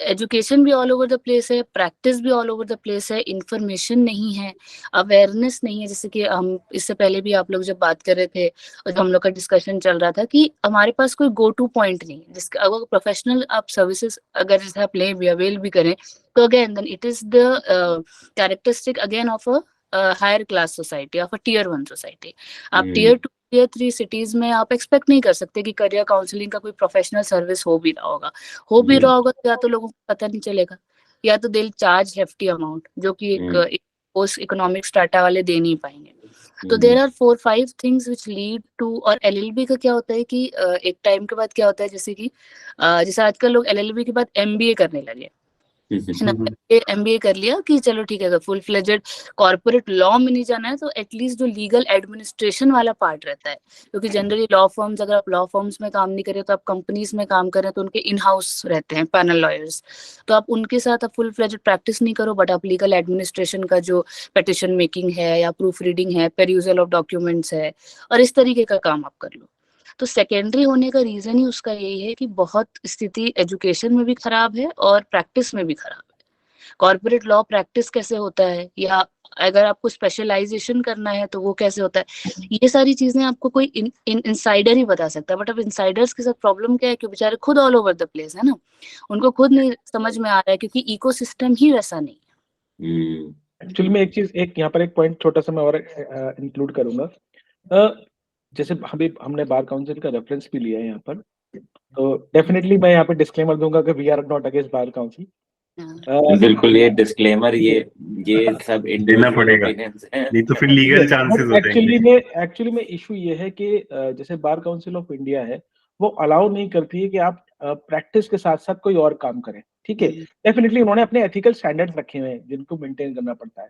एजुकेशन भी ऑल ओवर द प्लेस है, प्रैक्टिस भी ऑल ओवर द प्लेस है, इंफॉर्मेशन नहीं है, अवेयरनेस नहीं है। जैसे कि हम इससे पहले भी आप लोग जब बात कर रहे थे और जब हम लोग का डिस्कशन चल रहा था कि हमारे पास कोई गो टू पॉइंट नहीं है, जिसका अगर प्रोफेशनल आप सर्विसेज अगर जैसे आप ले भी अवेल भी करें, तो again then it is the characteristic again of a higher class society, of a tier 1 सोसाइटी। आप टियर 2 टियर 3 सिटीज में आप एक्सपेक्ट नहीं कर सकते कि करियर काउंसलिंग का कोई प्रोफेशनल सर्विस हो भी रहा होगा। हो भी रहा होगा तो या तो लोगों को पता नहीं चलेगा, या तो दिल चार्ज हेफ्टी अमाउंट, जो कि एक पोस्ट इकोनॉमिक स्टाटा वाले दे नहीं पाएंगे। तो there are 4-5 things which lead to. और एलएलबी का क्या होता है कि एक टाइम के बाद क्या होता है, जैसे कि जैसे आजकल लोग एलएलबी के बाद एमबीए करने लगे, है ना, एमबीए कर लिया कि चलो ठीक है, अगर फुल फ्लेजेड कॉर्पोरेट लॉ में नहीं जाना है तो एटलीस्ट जो लीगल एडमिनिस्ट्रेशन वाला पार्ट रहता है, क्योंकि जनरली लॉ फर्म्स, अगर आप लॉ फर्म्स में काम नहीं करें तो आप कंपनीज में काम करें, तो उनके इन हाउस रहते हैं पैनल लॉयर्स, तो आप उनके साथ आप फुल फ्लेजेड प्रैक्टिस नहीं करो, बट आप लीगल एडमिनिस्ट्रेशन का जो पेटिशन मेकिंग है या प्रूफ रीडिंग है, पेरूजल ऑफ डॉक्यूमेंट्स है, और इस तरीके का काम आप कर लो। तो सेकेंडरी होने का रीजन ही उसका यही है कि बहुत स्थिति एजुकेशन में भी खराब है और प्रैक्टिस में भी खराब है। कॉर्पोरेट लॉ प्रैक्टिस कैसे होता है, या अगर आपको स्पेशलाइजेशन करना है तो वो कैसे होता है, ये सारी चीजें आपको कोई इनसाइडर ही बता सकता है। बट अब इनसाइडर्स के साथ प्रॉब्लम क्या है कि बेचारे खुद ऑल ओवर द प्लेस है ना, उनको खुद नहीं समझ में आ रहा है क्योंकि इकोसिस्टम ही वैसा नहीं है। एक्चुअली में एक चीज, एक यहाँ पर एक पॉइंट छोटा सा मैं और इंक्लूड करूंगा। जैसे अभी हमने बार काउंसिल का रेफरेंस भी लिया है यहाँ पर, तो डेफिनेटली मैं यहाँ पे डिस्क्लेमर दूंगा कि we are not against bar council. बिल्कुल, ये डिस्क्लेमर ये सब देना पड़ेगा, नहीं तो फिर लीगल चांसेस होते हैं। एक्चुअली में इशू ये है कि जैसे बार काउंसिल ऑफ इंडिया है, वो अलाउ नहीं करती है कि आप प्रैक्टिस के साथ साथ कोई और काम करें, ठीक है, डेफिनेटली उन्होंने अपने एथिकल स्टैंडर्ड्स रखे हुए हैं जिनको मेंटेन करना पड़ता है।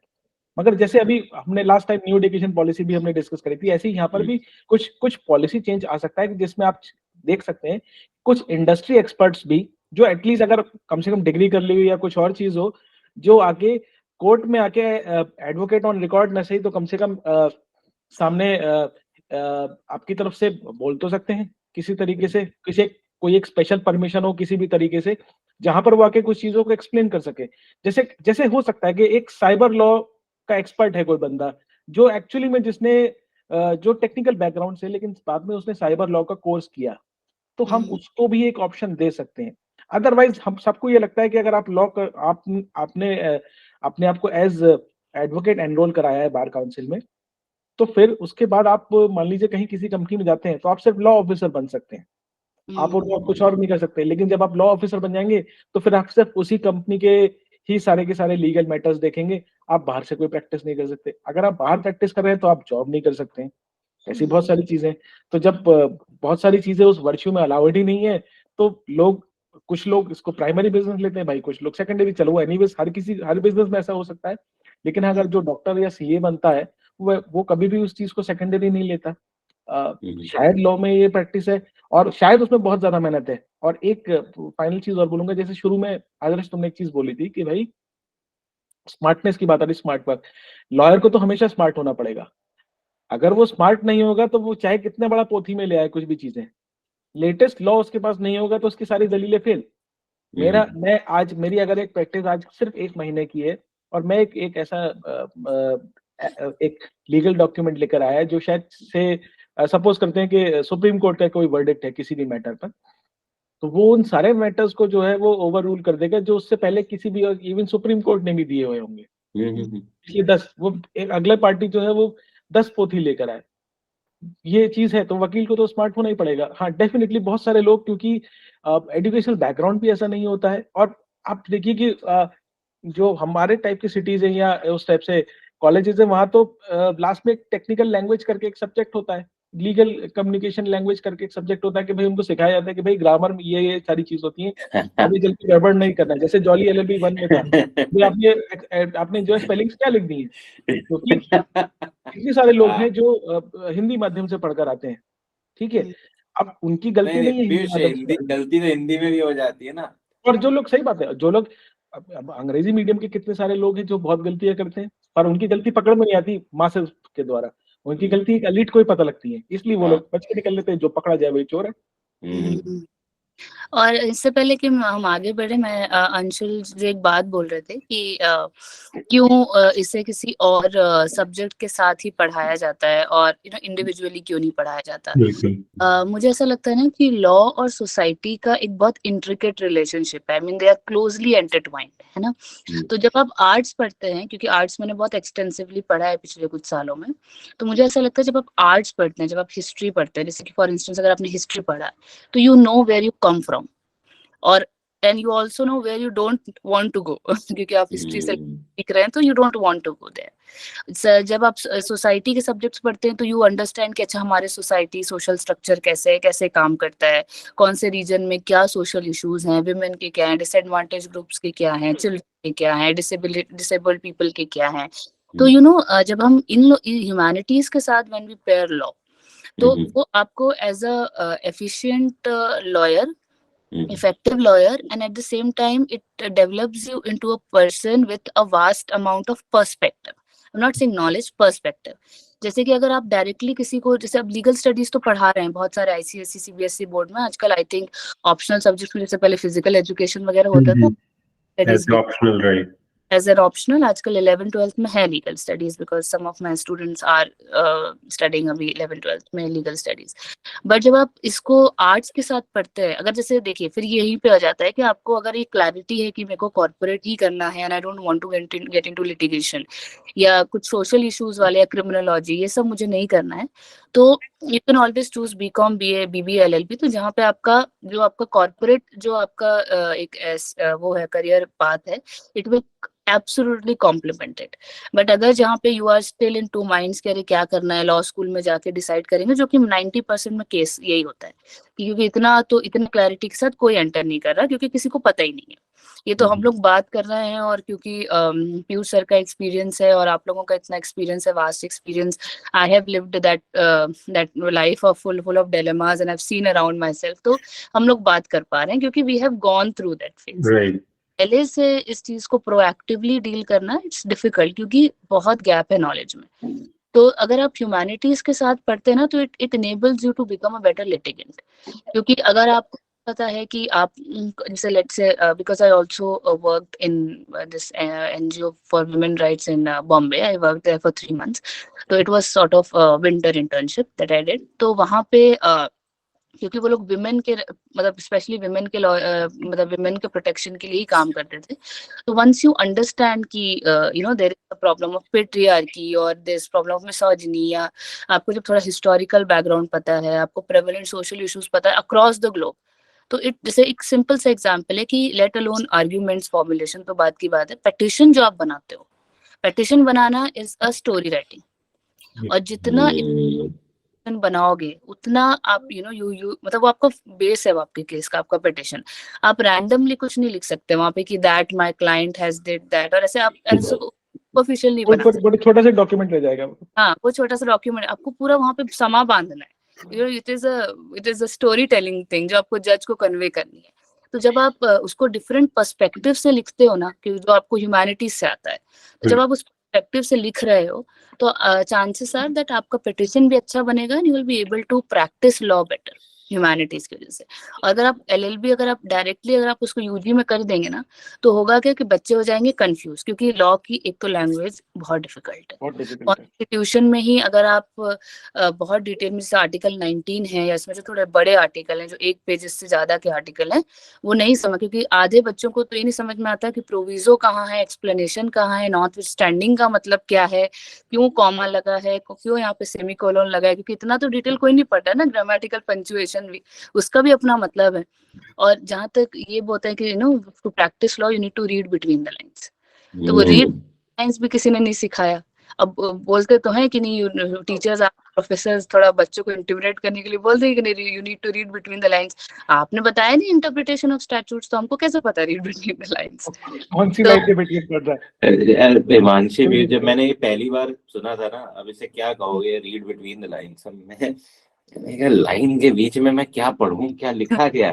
मगर जैसे अभी हमने last time new education policy भी हमने डिस्कस करी थी, ऐसे ही यहाँ पर भी कुछ कुछ पॉलिसी चेंज आ सकता है जिसमें आप देख सकते हैं कुछ इंडस्ट्री एक्सपर्ट्स भी, जो एटलीस्ट अगर कम से कम डिग्री कर ली हो या कुछ और चीज हो, जो आके कोर्ट में आके एडवोकेट ऑन रिकॉर्ड न सही तो कम से कम सामने आपकी तरफ से बोल तो सकते हैं किसी तरीके से, कोई एक स्पेशल परमिशन हो किसी भी तरीके से, जहां पर वो आके कुछ चीजों को एक्सप्लेन कर सके। जैसे जैसे हो सकता है कि एक साइबर लॉ का एक्सपर्ट है कोई बंदा, जो एक्चुअली में जिसने जो टेक्निकल बैकग्राउंड से, लेकिन बाद में उसने साइबर लॉ का कोर्स किया, तो हम उसको भी एक ऑप्शन दे सकते हैं। अदरवाइज हम सबको ये लगता है कि अगर आप आपने अपने आप को एज एडवोकेट एनरोल कराया है बार काउंसिल में, तो फिर उसके बाद आप मान लीजिए कहीं किसी कंपनी में जाते हैं तो आप सिर्फ लॉ ऑफिसर बन सकते हैं, आप और कुछ और नहीं कर सकते। लेकिन जब आप लॉ ऑफिसर बन जाएंगे तो फिर आप सिर्फ उसी कंपनी के ही सारे के सारे लीगल मैटर्स देखेंगे, आप बाहर से कोई प्रैक्टिस नहीं कर सकते। अगर आप बाहर प्रैक्टिस कर रहे हैं तो आप जॉब नहीं कर सकते हैं। ऐसी बहुत सारी चीजें। तो जब बहुत सारी चीजें उस वर्च्यू में अलाउड ही नहीं है, तो कुछ लोग इसको प्राइमरी बिजनेस लेते हैं भाई, कुछ लोग सेकेंडरी। चलो वो एनीवेज हर बिजनेस में ऐसा हो सकता है, लेकिन अगर जो डॉक्टर या सीए बनता है वो कभी भी उस चीज को सेकेंडरी नहीं लेता। शायद लॉ में ये प्रैक्टिस है और शायद उसमें बहुत ज्यादा मेहनत है। और एक फाइनल चीज और बोलूंगा, जैसे शुरू में आदर्श तुमने एक चीज बोली थी कि भाई स्मार्टनेस की बात आ रही, स्मार्ट वर्क। लॉयर को तो हमेशा स्मार्ट होना पड़ेगा। अगर वो स्मार्ट नहीं होगा तो वो चाहे कितने बड़ा पोथी में ले आए कुछ भी चीजें, लेटेस्ट लॉ उसके पास नहीं होगा तो उसकी सारी दलीलें फेल। मेरी अगर एक प्रैक्टिस आज सिर्फ 1 महीने की है और मैं एक ऐसा एक लीगल डॉक्यूमेंट लेकर आया है जो शायद से सपोज करते हैं कि सुप्रीम कोर्ट का कोई वर्डिक्ट है किसी भी मैटर पर, तो वो उन सारे मैटर्स को जो है वो ओवर रूल कर देगा जो उससे पहले किसी भी इवन सुप्रीम कोर्ट ने भी दिए हुए होंगे। इसलिए 10 वो एक अगले पार्टी जो है वो 10 पोथी लेकर आए। ये चीज है, तो वकील को तो स्मार्ट होना ही पड़ेगा। हाँ डेफिनेटली बहुत सारे लोग, क्योंकि एजुकेशनल बैकग्राउंड भी ऐसा नहीं होता है। और आप देखिए कि जो हमारे टाइप की सिटीज है या उस टाइप से कॉलेजेस है, वहां तो लास्ट में एक टेक्निकल लैंग्वेज करके एक सब्जेक्ट होता है, लीगल कम्युनिकेशन लैंग्वेज करके एक सब्जेक्ट होता है कि भाई उनको सिखाया जाता है कि भाई ग्रामर में ये सारी चीज होती है, अभी जल्दी गड़बड़ नहीं करना है। जैसे जॉली एलएलबी 1 में था, आपने जो स्पेलिंग्स क्या लिख दी है, क्योंकि इतने सारे लोग हैं जो हिंदी माध्यम से पढ़कर आते हैं, ठीक है। अब उनकी गलती नहीं है, गलती तो हिंदी में भी हो जाती है ना। और जो लोग, सही बात है, जो लोग अब अंग्रेजी मीडियम के कितने सारे लोग हैं जो बहुत गलतियां करते हैं, पर उनकी गलती पकड़ में नहीं आती मासेस के द्वारा। उनकी गलती एक एलीट को ही पता लगती है, इसलिए वो लोग बच के निकल लेते हैं, जो पकड़ा जाए वही चोर है। और इससे पहले कि हम आगे बढ़े, मैं अंशुल जी एक बात बोल रहे थे कि क्यों इसे किसी और सब्जेक्ट के साथ ही पढ़ाया जाता है और इंडिविजुअली क्यों नहीं पढ़ाया जाता। मुझे ऐसा लगता है ना कि लॉ और सोसाइटी का एक बहुत इंट्रिकेट रिलेशनशिप है। I mean they are closely entwined, है ना। तो जब आप आर्ट्स पढ़ते हैं, क्योंकि आर्ट्स मैंने बहुत एक्सटेंसिवली पढ़ा है पिछले कुछ सालों में, तो मुझे ऐसा लगता है जब आप आर्ट्स पढ़ते हैं, जब आप हिस्ट्री पढ़ते हैं, जैसे कि फॉर इंस्टेंस अगर आपने हिस्ट्री पढ़ा तो you know where you come from, और and you also know where you don't want to go, क्योंकि आप हिस्ट्री से सीख रहे हैं तो you don't want to go there. जब आप सोसाइटी के सब्जेक्ट्स पढ़ते हैं तो यू अंडरस्टैंड कि अच्छा हमारे सोसाइटी सोशल स्ट्रक्चर कैसे है, कैसे काम करता है, कौन से रीजन में क्या सोशल इश्यूज हैं, विमेन के क्या हैं, डिसएडवांटेज ग्रुप्स के क्या हैं, चिल्ड्रन के क्या हैं, डिसेबल्ड पीपल के क्या हैं। तो यू नो जब हम इन ह्यूमैनिटीज के साथ व्हेन वी पेयर लॉ, तो वो आपको as a efficient lawyer, effective lawyer, and at the same time it develops you into a person with a vast amount of perspective. I'm not saying knowledge, perspective. जैसे कि अगर आप डायरेक्टली किसी को, जैसे अब लीगल स्टडीज तो पढ़ा रहे हैं बहुत सारे आईसीएसई सीबीएसई बोर्ड में आजकल, आई थिंक ऑप्शनल सब्जेक्ट में, जैसे पहले फिजिकल एजुकेशन वगैरह होता था optional, right, as an optional, आजकल 11th-12th में है legal studies, because some of my students are studying अभी 11th-12th में लीगल स्टडीज। बट जब आप इसको आर्ट्स के साथ पढ़ते हैं, अगर जैसे देखिए फिर यहीं पे आ जाता है कि आपको अगर ये क्लैरिटी है कि मेरे को कॉर्पोरेट ही करना है and I don't want to get into litigation या कुछ सोशल इश्यूज वाले या क्रिमिनोलॉजी, ये सब मुझे नहीं करना है, तो you can always choose B Com, BA, BBA, LLB. तो जहाँ पे आपका कॉर्पोरेट जो आपका एक वो है करियर पाथ है, it will absolutely complemented. But अगर जहाँ पे you are still in two minds कि अरे क्या करना है, लॉ स्कूल में जाके डिसाइड करेंगे, जो कि 90% में केस यही होता है, क्योंकि इतनी क्लैरिटी के साथ कोई एंटर नहीं कर रहा, क्योंकि किसी को पता ही नहीं है। ये तो हम लोग बात कर रहे हैं, और क्योंकि पीयूष सर का एक्सपीरियंस है और आप लोगों का इतना एक्सपीरियंस है, vast experience, I have lived that life of full of dilemmas and I have seen around myself, तो हम लोग बात कर पा रहे हैं क्योंकि we have gone through that phase. Right. पहले से इस चीज को प्रोएक्टिवली डील करना इट्स डिफिकल्ट, क्योंकि बहुत गैप है नॉलेज में। तो अगर आप ह्यूमैनिटीज के साथ पढ़ते हैं ना, तो it enables you to become a better litigant. क्योंकि अगर आपको पता है कि आप जैसे let's say, because I also worked in this NGO for women rights in Bombay, I worked there for 3 months, तो it was sort of winter internship that I did. तो वहां पे क्योंकि वो लोग विमेन के, मतलब स्पेशली विमेन के मतलब विमेन के प्रोटेक्शन के लिए ही काम करते थे। तो वंस यू अंडरस्टैंड कि you know there is a problem of patriarchy और there is problem of misogyny, या आपको जब थोड़ा हिस्टोरिकल बैकग्राउंड पता है, आपको प्रेवलेंट सोशल इश्यूज पता है अक्रॉस द ग्लोब, तो इट जैसे एक सिंपल सा एग्जांपल है कि लेट अलोन आर्ग्यूमेंट्स फॉर्मुलेशन तो बात की बात है, पेटिशन जो आप बनाते हो, petition banana is a story writing, और जितना बनाओगे उतना आप यू मतलब वो आपका बेस है, वो आपके केस का, आपका पिटिशन। आप रैंडमली कुछ नहीं लिख सकते वहां पे कि that my client has did that, और ऐसे आप ऑफिशियल नहीं बना सकते। बड़ा छोटा सा डॉक्यूमेंट रह जाएगा। हाँ, वो छोटा सा डॉक्यूमेंट आपको पूरा वहां पे समा बांधना है। It is a story telling thing जो आपको जज को कन्वे करनी है। तो जब आप उसको डिफरेंट पर्सपेक्टिव से लिखते हो ना, कि जो आपको ह्यूमैनिटीज से आता है, तो जब आप उस पर्सपेक्टिव से लिख रहे हो, तो चांसेस आर दैट आपका पिटिशन भी अच्छा बनेगा and you will be able to practise law better humanities की वजह से। और अगर आप एलएलबी, अगर आप डायरेक्टली अगर आप उसको यूजी में कर देंगे ना, तो होगा क्या कि बच्चे हो जाएंगे कंफ्यूज, क्योंकि लॉ की एक तो लैंग्वेज बहुत डिफिकल्ट है। कॉन्स्टिट्यूशन में ही अगर आप बहुत डिटेल में, जैसे आर्टिकल 19 है, या इसमें जो थोड़े बड़े आर्टिकल हैं, जो 1 पेज से ज्यादा के आर्टिकल हैं, वो नहीं समझ, क्योंकि आधे बच्चों को तो ये नहीं समझ में आता कि प्रोविजो कहाँ है, एक्सप्लेनेशन कहाँ है, नॉटविथस्टैंडिंग का मतलब क्या है, क्यों कॉमा लगा है, क्यों यहाँ पे सेमीकोलन लगा है, क्योंकि इतना तो डिटेल कोई नहीं पढ़ता है ना, ग्रामेटिकल पंक्चुएशन भी, उसका भी अपना मतलब है। और जहां तक ये बोलते हैं कि to practise law you need to read between the lines, तो वो रीड लाइंस भी किसी ने नहीं सिखाया। अब बोलते तो हैं कि नहीं, टीचर्स प्रोफेसर्स थोड़ा बच्चों को इंटिमिडेट करने के लिए बोलते हैं कि नहीं, you need to read between the lines. आपने बताया नहीं इंटरप्रिटेशन ऑफ स्टैट्यूट्स, तो हमको कैसे पता रीड बिटवीन द लाइंस? कौन सी लाइन पे बेटिए पढ़ रहा है? हिमांशी भी, जब मैंने ये पहली बार सुना था ना, अब इसे क्या कहोगे, रीड बिटवीन द लाइंस, मैं लाइन के बीच में मैं क्या पढ़ूं, क्या लिखा गया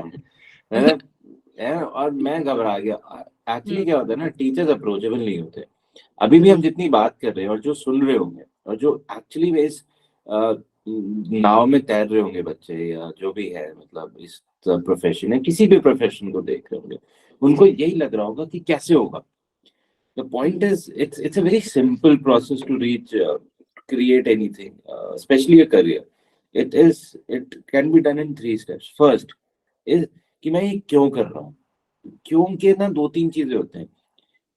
है, और मैं घबरा गया। एक्चुअली क्या होता है ना, टीचर्स अप्रोचेबल नहीं होते। अभी भी हम जितनी बात कर रहे हैं, और जो सुन रहे होंगे, और जो एक्चुअली इस नाव में तैर रहे होंगे बच्चे, या जो भी है, मतलब इस प्रोफेशन है, किसी भी प्रोफेशन को देख रहे होंगे, उनको यही लग रहा होगा कि कैसे होगा। The point is, it's a very simple process to reach, create anything, especially a career. It can be done in 3 steps. First is कि मैं ये क्यों कर रहा हूँ। क्यों के ना 2-3 चीजें होते हैं।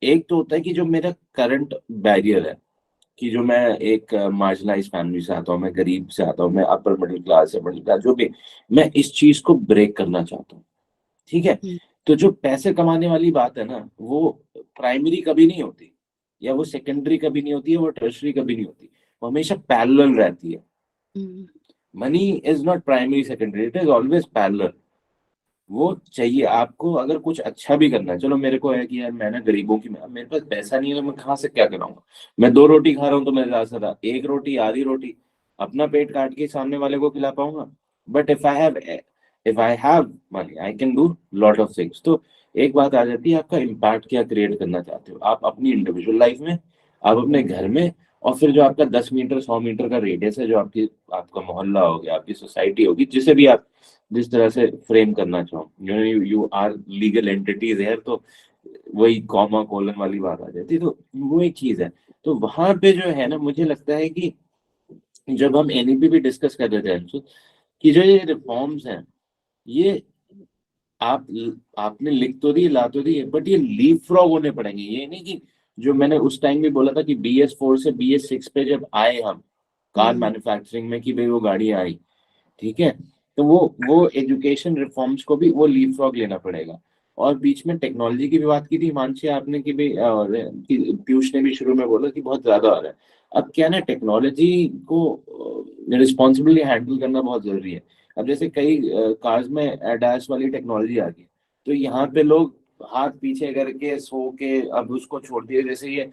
एक तो होता है कि जो मेरा करंट बैरियर है, कि जो मैं एक मार्जिनलाइज फैमिली से आता हूँ, मैं गरीब से आता हूँ, मैं अपर मिडिल क्लास से मिडिल क्लास, जो भी, मैं इस चीज को ब्रेक करना चाहता हूँ। ठीक है, तो जो पैसे कमाने वाली बात है ना, वो प्राइमरी कभी नहीं होती, या वो सेकेंडरी कभी नहीं होती है, वो टर्शरी कभी नहीं होती, वो हमेशा पैरेलल रहती है। Money is not primary secondary, it is always parallel. वो चाहिए आपको। अगर कुछ अच्छा भी करना है, चलो मेरे को है कि यार मैं ना गरीबों की, मेरे पास पैसा नहीं है, तो मैं कहाँ से क्या कराऊंगा। मैं 2 रोटी खा रहा हूँ तो मैं ज्यादा से ज्यादा 1 रोटी, आधी रोटी अपना पेट काट के सामने वाले को खिला पाऊंगा। But if I have money, I can do lot of things. तो एक बात आ जाती है, आपका इम्पैक्ट क्या क्रिएट करना चाहते हो आप अपनी इंडिविजुअल लाइफ में, आप अपने घर में, और फिर जो आपका 10 मीटर 100 मीटर का रेडियस है, जो आपका मोहल्ला हो गया, आपकी सोसाइटी होगी, जिसे भी आप जिस तरह से फ्रेम करना चाहो, यू आर लीगल एंटिटीज है, तो वही कॉमा कोलन वाली बात आ जाती है। तो वो एक चीज है। तो वहां पे जो है ना, मुझे लगता है कि जब हम एनईपी भी डिस्कस कर रहे थे कि जो ये रिफॉर्म्स हैं, ये आपने लिख तो दी, ला तो दी, बट ये लीप फ्रॉग होने पड़ेंगे। ये नहीं कि जो मैंने उस टाइम भी बोला था कि BS4 से BS6 पे जब आए हम कार मैन्युफैक्चरिंग में, कि भाई वो गाड़ी आई, ठीक है, तो वो एजुकेशन रिफॉर्म्स को भी वो लीप फ्रॉग लेना पड़ेगा। और बीच में टेक्नोलॉजी की भी बात की थी हिमांशी आपने, कि भाई पीयूष ने भी शुरू में बोला कि बहुत ज्यादा आ रहा है। अब क्या ना, टेक्नोलॉजी को रिस्पॉन्सिबली हैंडल करना बहुत जरूरी है। अब जैसे कई कार्स में ADAS वाली टेक्नोलॉजी आ गई, तो यहाँ पे लोग हाथ पीछे करके सो के अब उसको छोड़ दिया, जैसे ये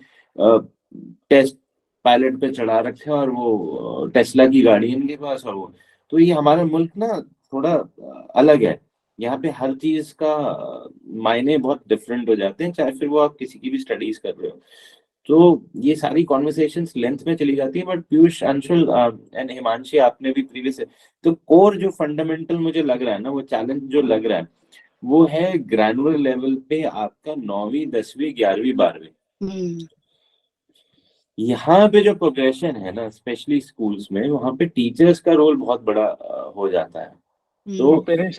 टेस्ट पायलट पे चढ़ा रखे और वो टेस्ला की गाड़ी है इनके पास, और वो तो ये हमारा मुल्क ना थोड़ा अलग है। यहाँ पे हर चीज का मायने बहुत डिफरेंट हो जाते हैं, चाहे फिर वो आप किसी की भी स्टडीज कर रहे हो। तो ये सारी कॉन्वर्सेशंस लेंथ में चली जाती है। बट पीयूष, अंशुल एंड हिमांशी, आपने भी प्रीवियस, तो कोर जो फंडामेंटल मुझे लग रहा है ना, वो चैलेंज जो लग रहा है वो है ग्रैनुलर लेवल पे आपका 9वीं 10वीं 11वीं 12वीं। यहाँ पे जो प्रोग्रेशन है ना, स्पेशली स्कूल्स में, वहाँ पे टीचर्स का रोल बहुत बड़ा हो जाता है। और पेरेंट्स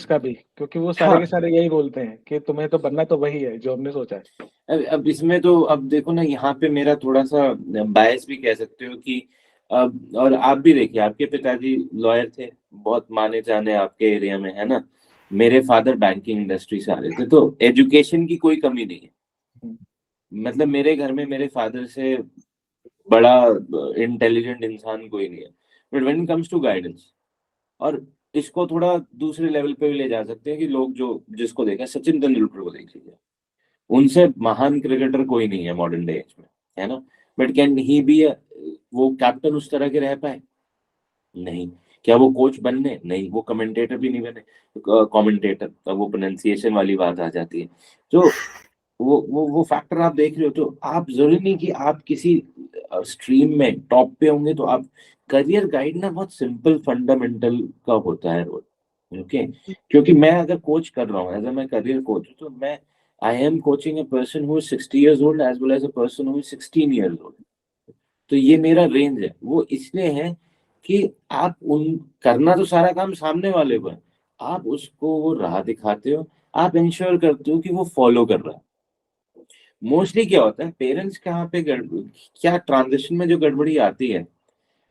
का भी, क्योंकि वो सारे के सारे यही बोलते हैं कि तुम्हें तो बनना तो वही है जो हमने सोचा है। अब इसमें तो अब देखो ना, यहाँ पे मेरा थोड़ा सा बायस भी कह सकते हो कि अब, और आप भी देखिए, आपके पिताजी लॉयर थे, बहुत माने जाने आपके एरिया में, है ना। मेरे फादर बैंकिंग इंडस्ट्री से आ रहे थे, तो एजुकेशन की कोई कमी नहीं है। मतलब मेरे घर में मेरे फादर से बड़ा इंटेलिजेंट इंसान कोई नहीं है। But when it comes to guidance, और इसको थोड़ा दूसरे लेवल पे भी ले जा सकते हैं कि लोग जो जिसको देखा, सचिन तेंदुलकर को देख लीजिए, उनसे महान क्रिकेटर कोई नहीं है मॉडर्न डे एज में, है ना। बट कैन ही बी वो कैप्टन उस तरह के रह पाए? नहीं। क्या वो कोच बनने? नहीं। वो कमेंटेटर भी नहीं बने। कमेंटेटर, तब वो प्रोनाउंसिएशन वाली बात आ जाती है। तो वो फैक्टर आप देख रहे हो। तो आप, जरूरी नहीं कि आप किसी स्ट्रीम में टॉप पे होंगे तो आप, करियर गाइड ना बहुत सिंपल फंडामेंटल का होता है रोल। ओके, क्योंकि मैं अगर कोच कर रहा हूँ, एज मैं करियर कोच, तो मैं I am coaching a person who is 60 years old as well as a person who is 16 years old। तो ये मेरा रेंज है। वो इसलिए है कि आप उन, करना तो सारा काम सामने वाले को है, आप उसको वो राह दिखाते हो, आप इंश्योर करते हो कि वो फॉलो कर रहा है। मोस्टली क्या होता है, पेरेंट्स कहाँ पे क्या ट्रांजिशन में जो गड़बड़ी आती है,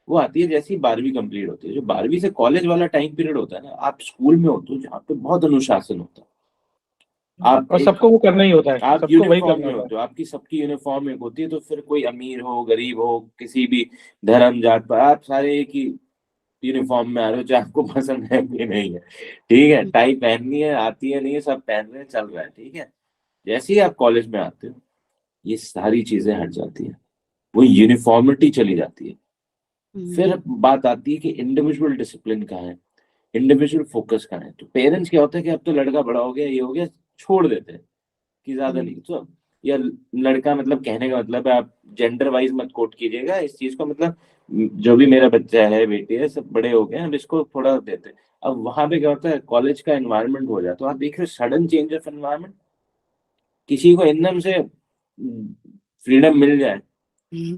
वो आती है जैसे ही 12वीं कंप्लीट होती है। जो 12वीं से कॉलेज वाला टाइम पीरियड होता है ना, आप स्कूल में होते हो जहाँ पे बहुत अनुशासन होता है। आप और सबको वो करना ही होता है, आप सबको वही यूनिफॉर्म करना में होता होते हो, आपकी सबकी यूनिफॉर्म एक होती है। तो फिर कोई अमीर हो, गरीब हो, किसी भी धर्म जात पर, आप सारे एक ही यूनिफॉर्म में आ रहे हो, चाहे आपको पसंद है कि नहीं है। ठीक है, टाई पहननी है, आती है नहीं है, सब पहन रहे हैं, चल रहा है, ठीक है। जैसे ही आप कॉलेज में आते हो, ये सारी चीजें हट जाती है, वो यूनिफॉर्मिटी चली जाती है। फिर बात आती है कि इंडिविजुअल डिसिप्लिन कहाँ है, इंडिविजुअल फोकस कहाँ है। तो पेरेंट्स क्या होता है कि अब तो लड़का बड़ा हो गया, ये हो गया, छोड़ देते हैं कि ज्यादा नहीं। तो या लड़का, मतलब कहने का मतलब है, आप जेंडर वाइज मत कोट कीजिएगा इस चीज को, मतलब जो भी मेरा बच्चा है, बेटी है, सब बड़े हो गए हैं, अब इसको थोड़ा देते हैं। अब वहां पे क्या होता है, कॉलेज का एनवायरनमेंट हो जाता है, तो आप देख रहे हो सडन चेंज ऑफ एनवायरनमेंट। किसी को एकदम से फ्रीडम मिल जाए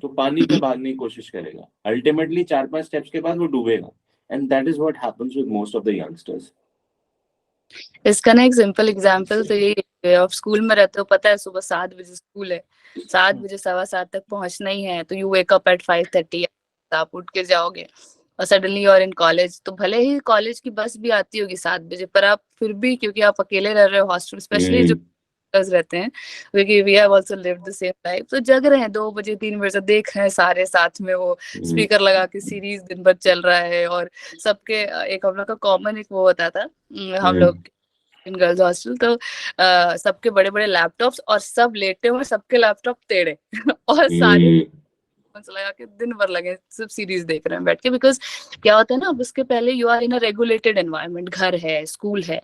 तो पानी पे भागने की कोशिश करेगा, अल्टीमेटली 4-5 स्टेप्स के बाद वो डूबेगा। And that is what happens with most of the youngsters. इसका ना एक सिंपल एग्जांपल तो ये है, आप स्कूल में रहते हो, पता है सुबह 7 बजे स्कूल है, 7 बजे 7:15 तक पहुंचना ही है, तो यू वेक अप एट 5:30, आप उठ के जाओगे, और सडनली और इन कॉलेज, तो भले ही कॉलेज की बस भी आती होगी 7 बजे, पर आप फिर भी, क्योंकि आप अकेले रह रहे हो हॉस्टल, स्पेशली जो रहते हैं, क्योंकि we have also lived the same life, तो जग रहे हैं 2 बजे 3 बजे, देख रहे हैं सारे साथ में, वो स्पीकर लगा के सीरीज दिन भर चल रहा है, और सबके एक हम लोग का कॉमन एक वो होता था, हम लोग इन गर्ल्स हॉस्टल, तो सबके बड़े बड़े लैपटॉप्स, और सब लेटे हुए, सबके लैपटॉप टेढ़े और सारे लगा के दिन भर लगे सिर्फ सीरीज देख रहे हैं बैठ के। बिकॉज क्या होता है ना, अब उसके पहले you are in a regulated environment, घर है, स्कूल है,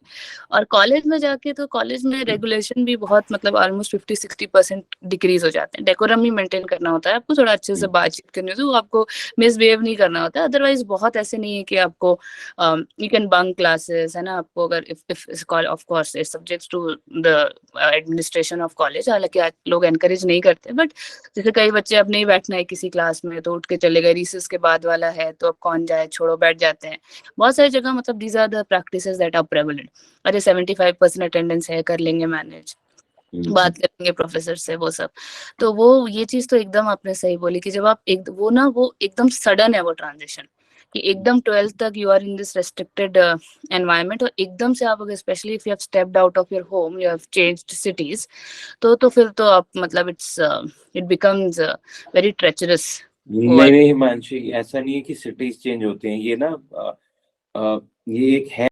और कॉलेज में जाके तो कॉलेज में रेगुलेशन भी बहुत, मतलब ऑलमोस्ट 50-60% डिक्रीज हो जाते हैं। डेकोरम ही मेंटेन करना होता है आपको, थोड़ा अच्छे से बातचीत करनी होती है, आपको मिसबिहेव नहीं करना होता है। अदरवाइज बहुत ऐसे नहीं है कि आपको यू कैन बंक क्लासेस, है ना, आपको अगर if of course it subjects to the administration of college, हालांकि आज लोग एनकरेज नहीं करते, बट जैसे कई बच्चे अब नहीं बैठना है किसी क्लास में तो उठ के चले गए, रिसेस के बाद वाला है तो अब कौन जाए, छोड़ो, बैठ जाते हैं। बहुत सारी जगह, मतलब these are the practices that are prevalent. अरे 75% अटेंडेंस है, कर लेंगे मैनेज, बात करेंगे प्रोफेसर से, वो सब। तो वो ये चीज तो एकदम आपने सही बोली कि जब आप एक वो ना, वो एकदम सडन है वो ट्रांजिशन, कि एकदम 12th तक you are in this restricted environment, और एकदम से आप अगर specially if you have stepped out of your home, you have changed cities, तो फिर तो आप, मतलब इट बिकम्स वेरी ट्रेचरस। नहीं हिमांशी, ऐसा नहीं है कि सिटीज चेंज होते हैं, ये ना ये एक है